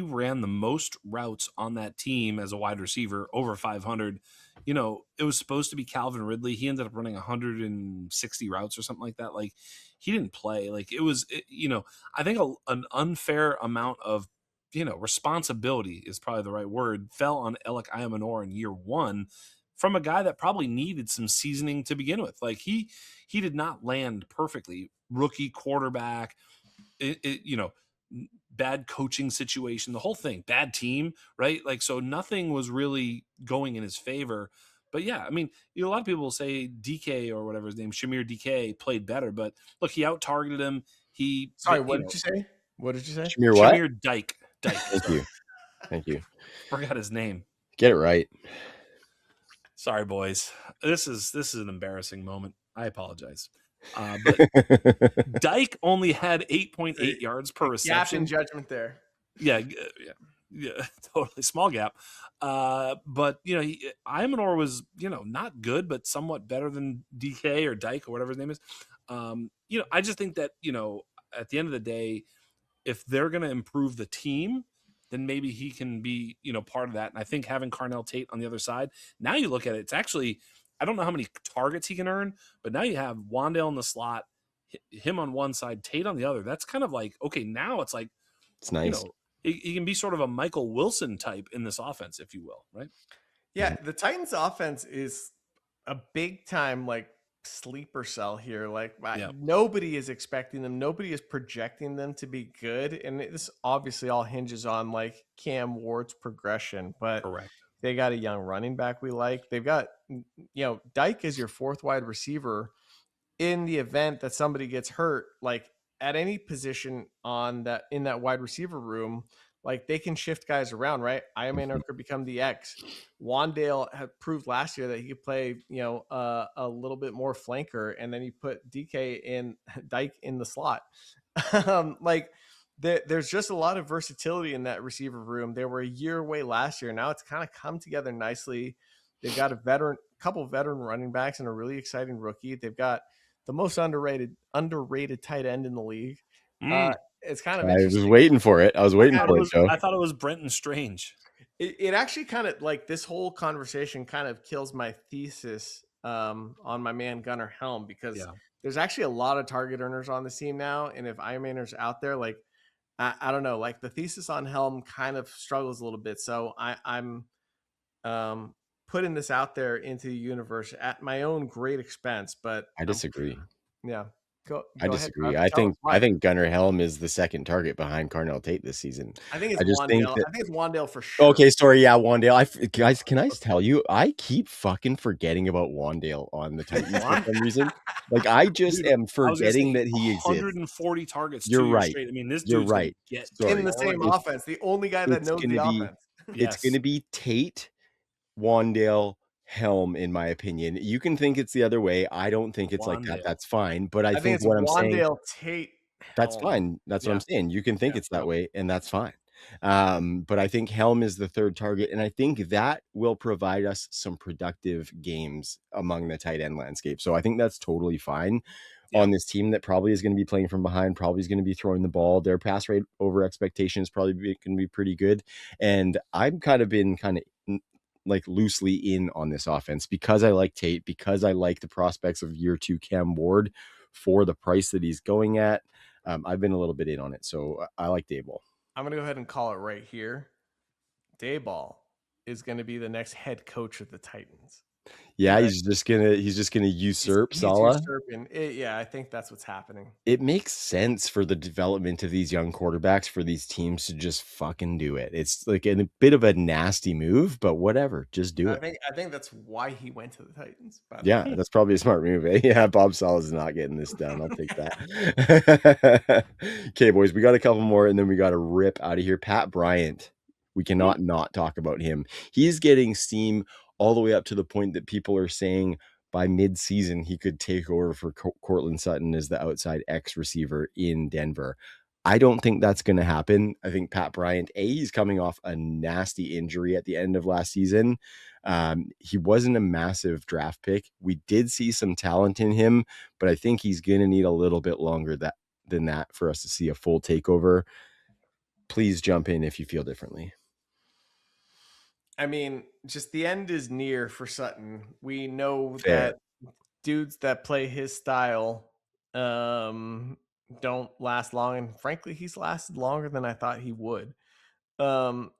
ran the most routes on that team as a wide receiver, over 500. it was supposed to be Calvin Ridley. He ended up running 160 routes or something like that. Like, he didn't play. Like, I think an unfair amount of, responsibility is probably the right word, fell on Alec Ayamanor in year one from a guy that probably needed some seasoning to begin with. Like, he did not land perfectly. Rookie quarterback, bad coaching situation, the whole thing, bad team, right? Like, so nothing was really going in his favor. But yeah, I mean, a lot of people say DK or whatever his name, Shamir DK, played better, but look, he out targeted him. Sorry, what did you say? What did you say? Shamir what? Shamir Dyke. Thank you. Forgot his name. Get it right. Sorry, boys. This is an embarrassing moment. I apologize. But Dyke only had 8.8 yards per reception. Gap in judgment there. Yeah, totally small gap. But Imanor was not good, but somewhat better than DK or Dyke or whatever his name is. I just think that at the end of the day, if they're going to improve the team, then maybe he can be part of that. And I think having Carnell Tate on the other side, now you look at it, it's actually, I don't know how many targets he can earn, but now you have Wandale in the slot, him on one side, Tate on the other. That's kind of like, okay, now it's like, it's nice. He can be sort of a Michael Wilson type in this offense, if you will, right? Yeah, the Titans offense is a big time like sleeper cell here. Like, nobody is expecting them. Nobody is projecting them to be good. And this obviously all hinges on like Cam Ward's progression, but correct. They got a young running back we like. They've got, Dyke is your fourth wide receiver. In the event that somebody gets hurt, like at any position in that wide receiver room, like they can shift guys around, right? Iamaner could become the X. Wandale had proved last year that he could play, a little bit more flanker, and then you put DK in Dyke in the slot. There's just a lot of versatility in that receiver room. They were a year away last year. Now it's kind of come together nicely. They've got a couple veteran running backs and a really exciting rookie. They've got the most underrated tight end in the league. It's kind of interesting. I was waiting for it. I thought it was Brenton Strange. It actually kind of like this whole conversation kind of kills my thesis on my man Gunnar Helm, because there's actually a lot of target earners on the team now. And if Iamaner's out there, like, I don't know, like the thesis on Helm kind of struggles a little bit. So I'm putting this out there into the universe at my own great expense, but I disagree. I disagree. I think Gunnar Helm is the second target behind Carnell Tate this season. I think it's Wandale. I think it's Wandale for sure. Okay, sorry, yeah, Wandale. Guys, can I tell you? I keep fucking forgetting about Wandale on the Titans for some reason. Like, I just am forgetting that he exists. 140 targets. You're right. Straight. I mean, this You're dude's right. Get in the same offense. The only guy that knows the offense. It's going to be Tate, Wandale, Helm, in my opinion. You can think it's the other way. I don't think it's like that. That's fine. But I think what I'm saying, Wandale, Tate, Helm. That's fine. That's what I'm saying. You can think it's that way, and that's fine. But I think Helm is the third target, and I think that will provide us some productive games among the tight end landscape. So I think that's totally fine on this team that probably is going to be playing from behind, probably is going to be throwing the ball. Their pass rate over expectations probably going to be pretty good. And I've kind of been like loosely in on this offense because I like Tate, because I like the prospects of year 2 Cam Ward for the price that he's going at. I've been a little bit in on it. So I like Dayball. I'm going to go ahead and call it right here. Dayball is going to be the next head coach of the Titans. Yeah, he's just gonna usurp Saleh. Yeah, I think that's what's happening. It makes sense for the development of these young quarterbacks for these teams to just fucking do it. It's like a bit of a nasty move, but whatever, just do it. I think that's why he went to the Titans. Yeah, that's probably a smart move. Eh? Yeah, Bob Saleh is not getting this done. I'll take that. Okay, boys, we got a couple more, and then we got to rip out of here. Pat Bryant, we cannot not talk about him. He's getting steam all the way up to the point that people are saying by mid-season he could take over for Courtland Sutton as the outside X receiver in Denver. I don't think that's going to happen. I think Pat Bryant, he's coming off a nasty injury at the end of last season. He wasn't a massive draft pick. We did see some talent in him, but I think he's going to need a little bit longer than that for us to see a full takeover. Please jump in if you feel differently. I mean, just the end is near for Sutton. We know Fair. that dudes that play his style don't last long, and frankly, he's lasted longer than I thought he would. Um,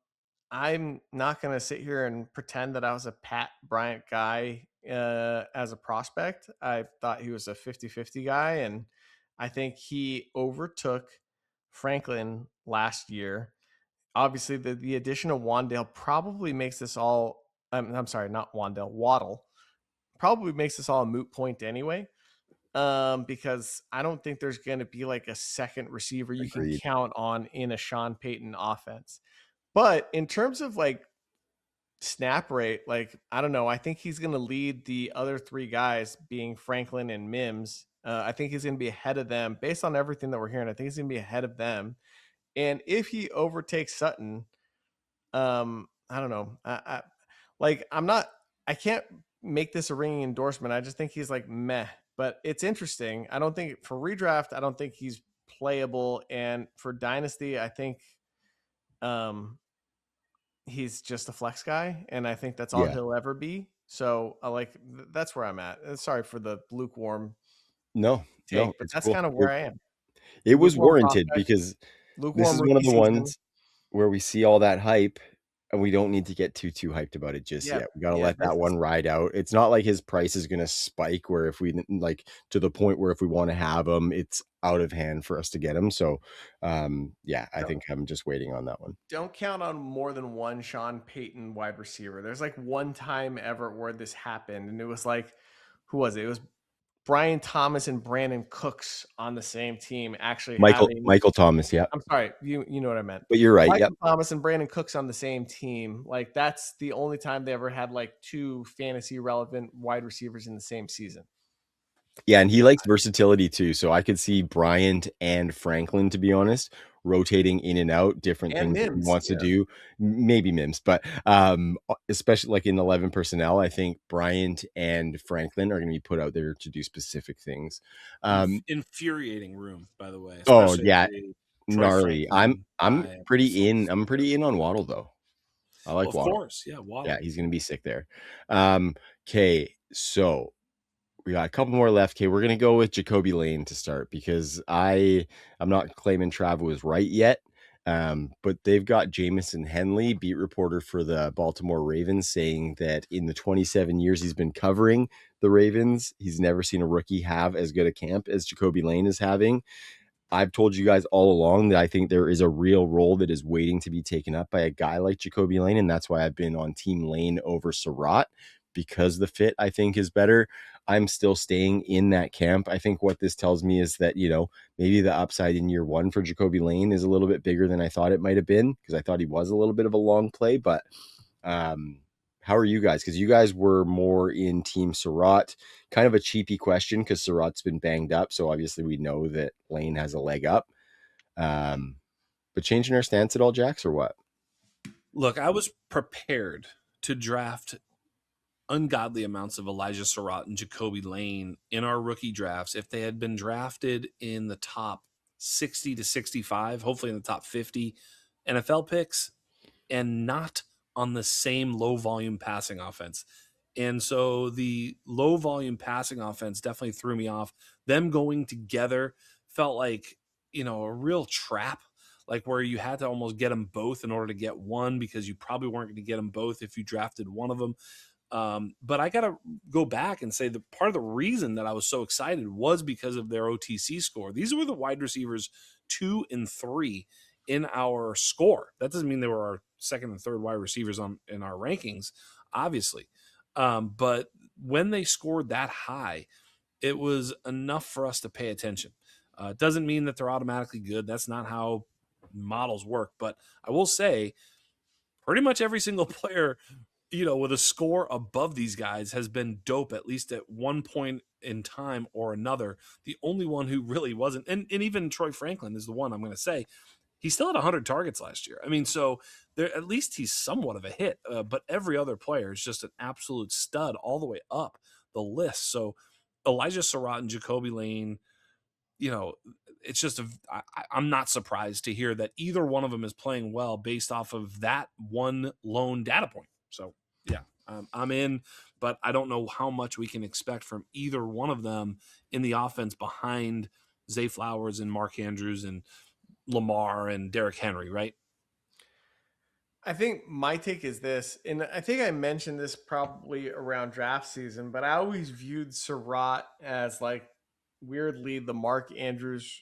I'm not going to sit here and pretend that I was a Pat Bryant guy as a prospect. I thought he was a 50-50 guy, and I think he overtook Franklin last year. Obviously, the addition of Wandale probably makes this all. I'm sorry, not Wandale, Waddle probably makes this all a moot point anyway. Because I don't think there's going to be like a second receiver you can Agreed. count on in a Sean Payton offense. But in terms of like snap rate, like I don't know, I think he's going to lead the other three guys, being Franklin and Mims. I think he's going to be ahead of them based on everything that we're hearing. I think he's going to be ahead of them. And if he overtakes Sutton, I don't know. I'm not. I can't make this a ringing endorsement. I just think he's like meh. But it's interesting. I don't think for redraft. I don't think he's playable, and for dynasty, I think he's just a flex guy, and I think that's all Yeah. he'll ever be. So I that's where I'm at. Sorry for the lukewarm No, take, but it's that's cool. kind of where I am. It was Lukewarm warranted prospect, because this lukewarm is one of rookie the season. ones where we see all that hype and we don't need to get too hyped about it just Yeah, yet. We got to yeah. let that one ride out. It's not like his price is going to spike where if we like to the point where if we want to have him, it's out of hand for us to get him. So, yeah, I think I'm just waiting on that one. Don't count on more than one Sean Payton wide receiver. There's like one time ever where this happened, and it was like, who was it? It was Brian Thomas and Brandon Cooks on the same team actually having. Michael Thomas, yeah. I'm sorry, you know what I meant. But you're right. Yep. Michael Thomas and Brandon Cooks on the same team. Like that's the only time they ever had like two fantasy relevant wide receivers in the same season. Yeah, and he likes versatility too. So I could see Bryant and Franklin, to be honest, rotating in and out, different And things that he Mims, wants to do. Maybe Mims, but especially like in 11 personnel, I think Bryant and Franklin are going to be put out there to do specific things. Infuriating room, by the way. Oh Especially yeah, Troy gnarly. I'm Franklin guy. pretty in. I'm pretty in on Waddle though. I like Of Waddle. course, yeah, Waddle. Yeah, he's going to be sick there. Okay, so we got a couple more left. Okay, we're gonna go with Jacoby Lane to start because I'm not claiming Trav was right yet. But they've got Jamison Henley, beat reporter for the Baltimore Ravens, saying that in the 27 years he's been covering the Ravens, he's never seen a rookie have as good a camp as Jacoby Lane is having. I've told you guys all along that I think there is a real role that is waiting to be taken up by a guy like Jacoby Lane, and that's why I've been on Team Lane over Surratt, because the fit I think is better. I'm still staying in that camp. I think what this tells me is that, maybe the upside in year one for Jacoby Lane is a little bit bigger than I thought it might have been, because I thought he was a little bit of a long play. But how are you guys? Because you guys were more in Team Surratt. Kind of a cheapy question because Surratt's been banged up. So obviously we know that Lane has a leg up. But changing our stance at all, Jax, or what? Look, I was prepared to draft ungodly amounts of Elijah Surratt and Jacoby Lane in our rookie drafts if they had been drafted in the top 60 to 65, hopefully in the top 50 NFL picks, and not on the same low volume passing offense. And so the low volume passing offense definitely threw me off. Them going together felt like, a real trap, like where you had to almost get them both in order to get one, because you probably weren't going to get them both if you drafted one of them. But I got to go back and say the part of the reason that I was so excited was because of their OTC score. These were the wide receivers 2 and 3 in our score. That doesn't mean they were our second and third wide receivers in our rankings, obviously. But when they scored that high, it was enough for us to pay attention. It doesn't mean that they're automatically good. That's not how models work. But I will say pretty much every single player, with a score above these guys has been dope, at least at one point in time or another. The only one who really wasn't, and even Troy Franklin is the one I'm going to say, he still had 100 targets last year. I mean, so there, at least he's somewhat of a hit, but every other player is just an absolute stud all the way up the list. So Elijah Surratt and Jacoby Lane, it's just I'm not surprised to hear that either one of them is playing well based off of that one lone data point. So yeah, I'm in, but I don't know how much we can expect from either one of them in the offense behind Zay Flowers and Mark Andrews and Lamar and Derrick Henry, right? I think my take is this, and I think I mentioned this probably around draft season, but I always viewed Surratt as like weirdly the Mark Andrews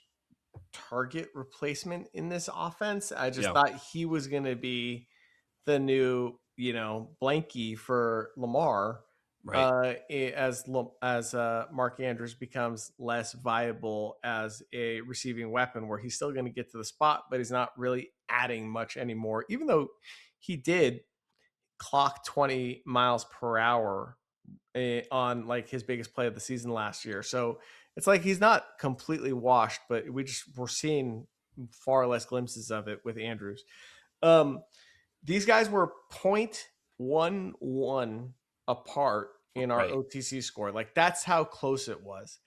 target replacement in this offense. I just Yeah, thought he was going to be the new, blankie for Lamar right. as Mark Andrews becomes less viable as a receiving weapon, where he's still going to get to the spot, but he's not really adding much anymore. Even though he did clock 20 miles per hour on like his biggest play of the season last year, so it's like he's not completely washed, but we're seeing far less glimpses of it with Andrews. Um, these guys were 0.11 apart in our Right. OTC score. Like that's how close it was.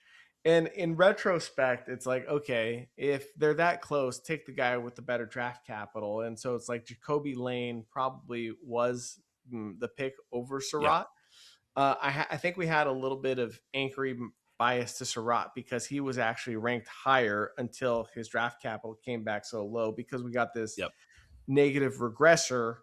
And in retrospect, it's like, okay, if they're that close, take the guy with the better draft capital. And so it's like Jacoby Lane probably was the pick over Yeah. Surratt. I think we had a little bit of anchoring bias to Surratt because he was actually ranked higher until his draft capital came back so low, because we got this Yep. negative regressor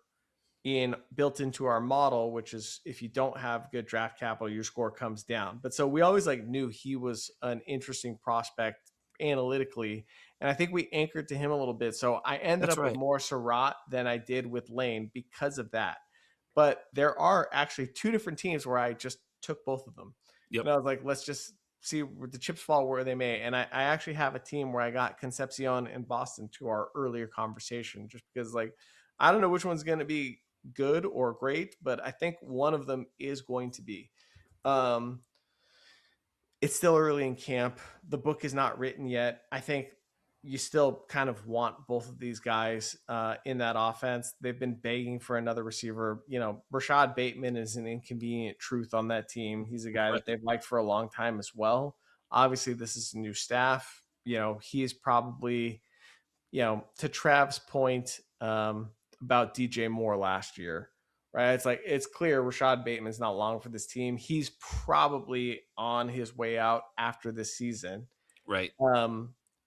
built into our model, which is if you don't have good draft capital, your score comes down. But so we always like knew he was an interesting prospect analytically, and I think we anchored to him a little bit. So I ended That's up with right. more Surratt than I did with Lane because of that. But there are actually two different teams where I just took both of them, Yep. and I was like, let's just see where the chips fall where they may. And I actually have a team where I got Concepcion and Boston to our earlier conversation, just because like I don't know which one's going to be good or great, but I think one of them is going to be. Um, it's still early in camp. The book is not written yet. I think you still kind of want both of these guys in that offense. They've been begging for another receiver. Rashad Bateman is an inconvenient truth on that team. He's a guy Right. that they've liked for a long time as well. Obviously, this is a new staff. He is probably, to Trav's point about DJ Moore last year, right? It's like it's clear Rashad Bateman's not long for this team. He's probably on his way out after this season. Right.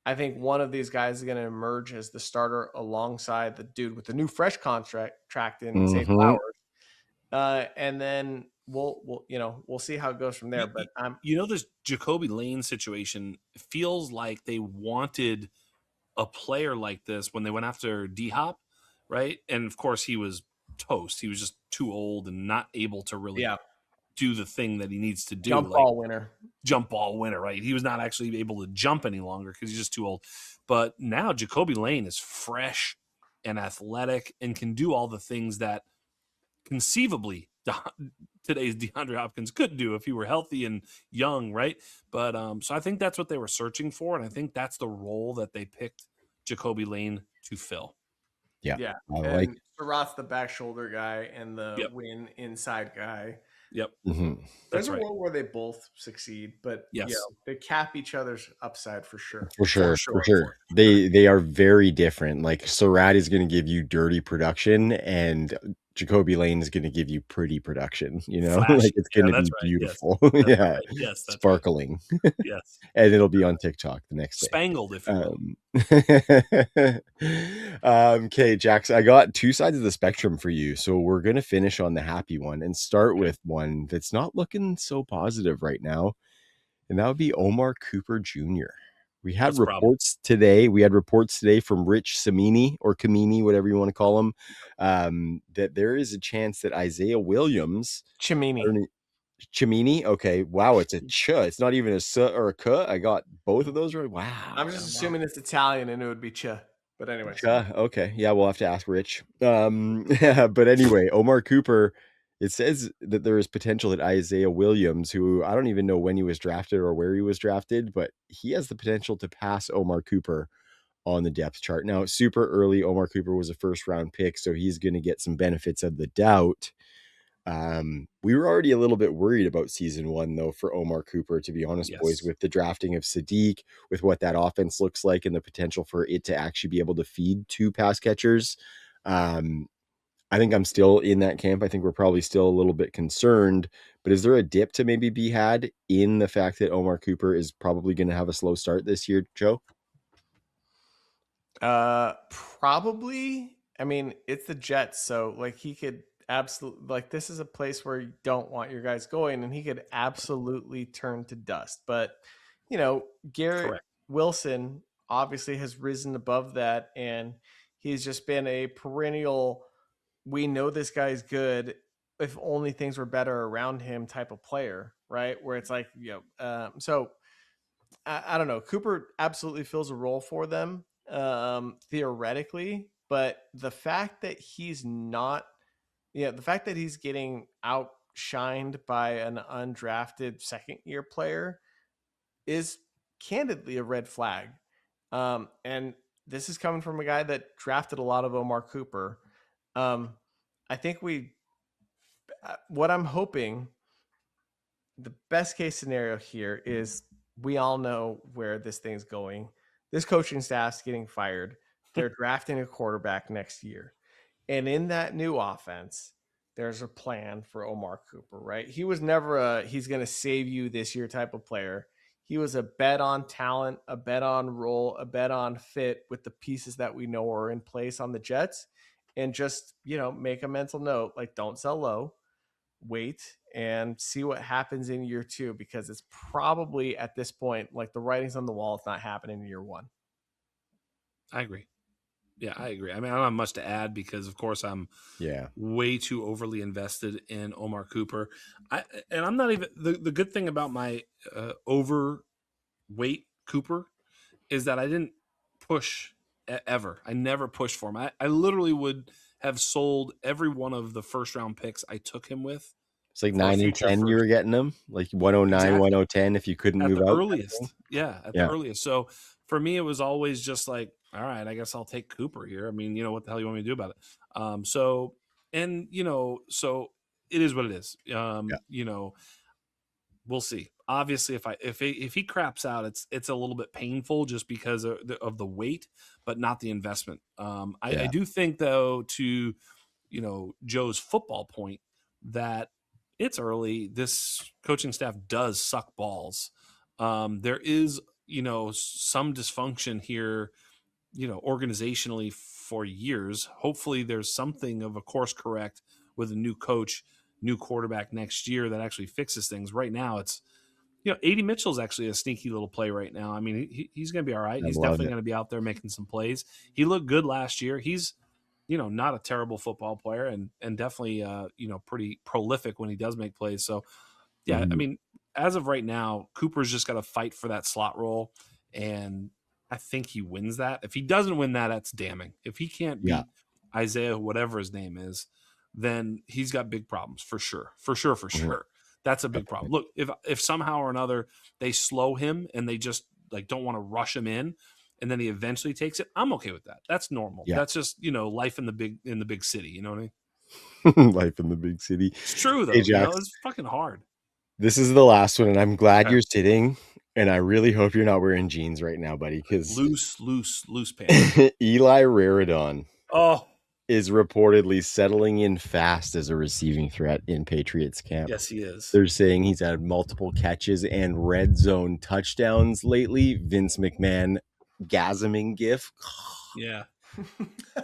I think one of these guys is going to emerge as the starter alongside the dude with the new fresh contract in Zay Mm-hmm. Flowers, and then we'll see how it goes from there. But I'm This Jacoby Lane situation feels like they wanted a player like this when they went after D Hop, right? And of course, he was toast. He was just too old and not able to really yeah, do the thing that he needs to do, jump like ball winner. jump ball winner, right? He was not actually able to jump any longer because he's just too old. But now Jacoby Lane is fresh and athletic and can do all the things that conceivably today's DeAndre Hopkins could do if he were healthy and young, right? But so I think that's what they were searching for, and I think that's the role that they picked Jacoby Lane to fill. Yeah. Yeah, I like and Surratt's the back shoulder guy and the Yep. win inside guy. Yep. Mhm. There's That's a right. world where they both succeed, but Yes. they cap each other's upside for sure. For sure, sure, for for sure. They are very different. Like Surratt is going to give you dirty production, and Jacoby Lane is going to give you pretty production. Flashy. Like it's going Yeah, to that's be right. Yes. beautiful. That's Yeah, right. Yes, that's right. sparkling, Yes. and it'll be on TikTok the next day. Spangled, if you will. Okay, Jax, I got two sides of the spectrum for you. So we're going to finish on the happy one and start with one that's not looking so positive right now. And that would be Omar Cooper Jr. We had That's a problem. reports today. We had reports today from Rich Samini or Kamini, whatever you want to call him, that there is a chance that Isaiah Williams, Chimini. Chimini. Okay, wow, it's a ch. It's not even a s or a k. I got both of those right. Wow, I'm just assuming it's Italian and it would be Ch. But anyways, ch. Okay, yeah, we'll have to ask Rich. But anyway, Omar Cooper. It says that there is potential that Isaiah Williams, who I don't even know when he was drafted or where he was drafted, but he has the potential to pass Omar Cooper on the depth chart. Now, super early, Omar Cooper was a first round pick, so he's going to get some benefits of the doubt. We were already a little bit worried about season one, though, for Omar Cooper, to be honest, boys, Yes. with the drafting of Sadiq, with what that offense looks like and the potential for it to actually be able to feed two pass catchers. I think I'm still in that camp. I think we're probably still a little bit concerned, but is there a dip to maybe be had in the fact that Omar Cooper is probably going to have a slow start this year, Joe? Probably. I mean, it's the Jets, so like he could absolutely, like, this is a place where you don't want your guys going, and he could absolutely turn to dust. But you know, Garrett Correct. Wilson obviously has risen above that, and he's just been a perennial, we know this guy's good, if only things were better around him type of player, right? Where it's like, so I don't know. Cooper absolutely fills a role for them, theoretically, but the fact that he's not, the fact that he's getting outshined by an undrafted second year player is candidly a red flag. And this is coming from a guy that drafted a lot of Omar Cooper. I think what I'm hoping, the best case scenario here is we all know where this thing's going. This coaching staff's getting fired. They're drafting a quarterback next year. And in that new offense, there's a plan for Omar Cooper, right? He was never he's going to save you this year type of player. He was a bet on talent, a bet on role, a bet on fit with the pieces that we know are in place on the Jets. And just, make a mental note, like, don't sell low, wait and see what happens in year two, because it's probably at this point, like, the writing's on the wall. It's not happening in year one. I agree. Yeah, I agree. I mean, I don't have much to add because, of course, I'm way too overly invested in Omar Cooper. I'm not even the good thing about my overweight Cooper is that I didn't push ever. I never pushed for him. I literally would have sold every one of the first round picks I took him with. It's like 9 and 10 you were getting them, like 109, Exactly. 110 if you couldn't at move the out. earliest. At the earliest. So for me, it was always just like, all right, I guess I'll take Cooper here. I mean, what the hell you want me to do about it? So it is what it is. We'll see. Obviously, if he craps out, it's a little bit painful just because of the weight, but not the investment. I do think, though, to Joe's football point, that it's early. This coaching staff does suck balls. There is some dysfunction here, organizationally for years. Hopefully, there's something of a course correct with a new coach, new quarterback next year that actually fixes things. Right now, it's A.D. Mitchell's actually a sneaky little play right now. I mean, he's going to be all right. He's definitely going to be out there making some plays. He looked good last year. He's not a terrible football player, and definitely pretty prolific when he does make plays. So I mean, as of right now, Cooper's just got to fight for that slot role, and I think he wins that. If he doesn't win that, that's damning. If he can't beat Isaiah, whatever his name is, then he's got big problems for sure. That's a big problem. Look, if somehow or another they slow him and they just don't want to rush him in, and then he eventually takes it, I'm okay with that. That's normal. That's just life in the big city. You know what I mean? Life in the big city. It's true though. Hey, Jax, it's fucking hard. This is the last one, and I'm glad you're sitting. And I really hope you're not wearing jeans right now, buddy, because loose pants. Eli Raridon is Oh, reportedly settling in fast as a receiving threat in Patriots camp. yes, he is. They're saying he's had multiple catches and red zone touchdowns lately. Vince McMahon gasming gif. Yeah.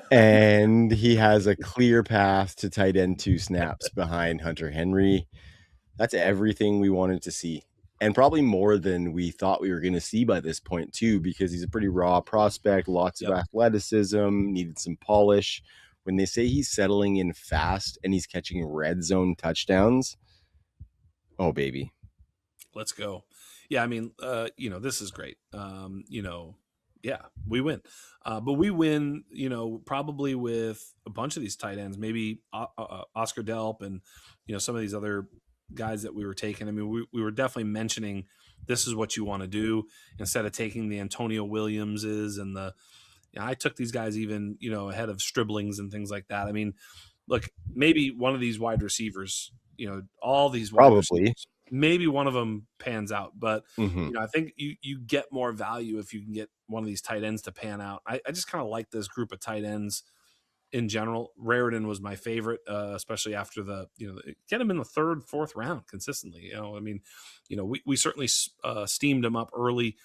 And he has a clear path to tight end 2 snaps behind Hunter Henry. That's everything we wanted to see. And probably more than we thought we were going to see by this point, too, because he's a pretty raw prospect, lots of athleticism, needed some polish. When they say he's settling in fast and he's catching red zone touchdowns, oh, baby. Let's go. Yeah, I mean, this is great. We win. But we win, probably with a bunch of these tight ends, maybe Oscar Delp and, some of these other guys that we were taking. I mean, we were definitely mentioning this is what you want to do instead of taking the Antonio Williamses and I took these guys even, ahead of Striblings and things like that. I mean, look, maybe one of these wide receivers, all these wide receivers, maybe one of them pans out, but I think you get more value if you can get one of these tight ends to pan out. I just kind of like this group of tight ends in general. Raritan was my favorite, especially after get him in the third, fourth round consistently. I mean, we certainly steamed him up early.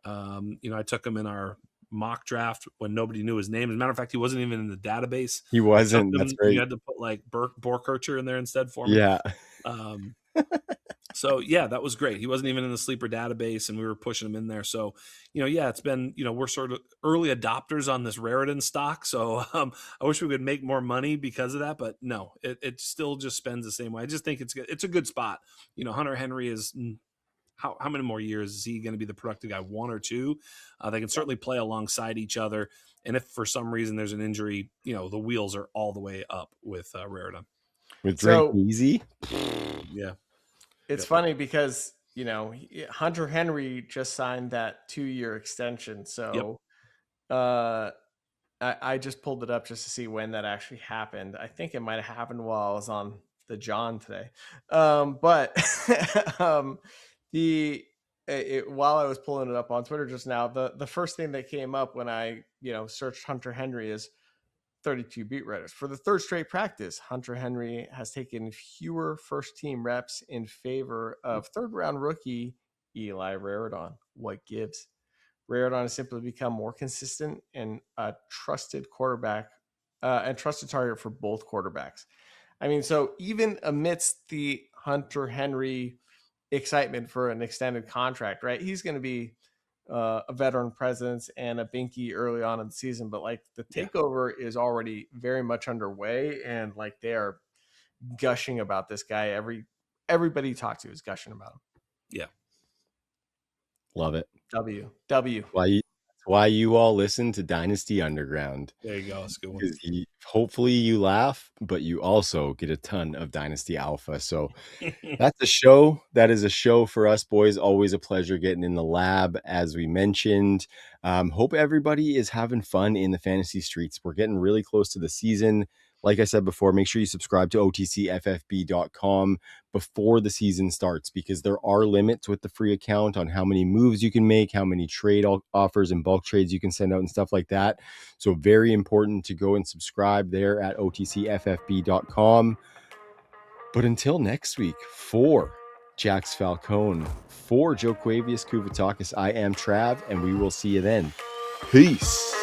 I took him in our mock draft when nobody knew his name. As a matter of fact, he wasn't even in the database. He wasn't. That's great. You had to put like Borkircher in there instead for me. Yeah. So yeah, that was great. He wasn't even in the sleeper database, and we were pushing him in there. So, it's been, we're sort of early adopters on this Raritan stock. So I wish we could make more money because of that, but no, it still just spends the same way. I just think it's a good spot. Hunter Henry is how many more years is he going to be the productive guy? 1 or 2? They can certainly play alongside each other. And if for some reason there's an injury, the wheels are all the way up with Raritan. With Drake Easy. Yeah. It's funny because, Hunter Henry just signed that 2-year extension. So I just pulled it up just to see when that actually happened. I think it might have happened while I was on the John today. But while I was pulling it up on Twitter just now, the first thing that came up when I, searched Hunter Henry is 32 beat writers. For the third straight practice, Hunter Henry has taken fewer first team reps in favor of third round rookie Eli Raritan. What gives? Raritan has simply become more consistent and a trusted quarterback and trusted target for both quarterbacks. I mean, so even amidst the Hunter Henry excitement for an extended contract, right? He's going to be a veteran presence and a binky early on in the season, but like the takeover is already very much underway, and like they are gushing about this guy. Everybody you talk to is gushing about him. Yeah. Love it. W. Why you all listen to Dynasty Underground. There you go. That's a good one. Hopefully you laugh, but you also get a ton of Dynasty Alpha. So that's a show. That is a show for us boys. Always a pleasure getting in the lab, as we mentioned. Hope everybody is having fun in the fantasy streets. We're getting really close to the season. Like I said before, make sure you subscribe to otcffb.com before the season starts, because there are limits with the free account on how many moves you can make, how many trade offers and bulk trades you can send out and stuff like that. So very important to go and subscribe there at otcffb.com. But until next week, for Jax Falcone, for Joquavius Kuvetakis, I am Trav, and we will see you then. Peace.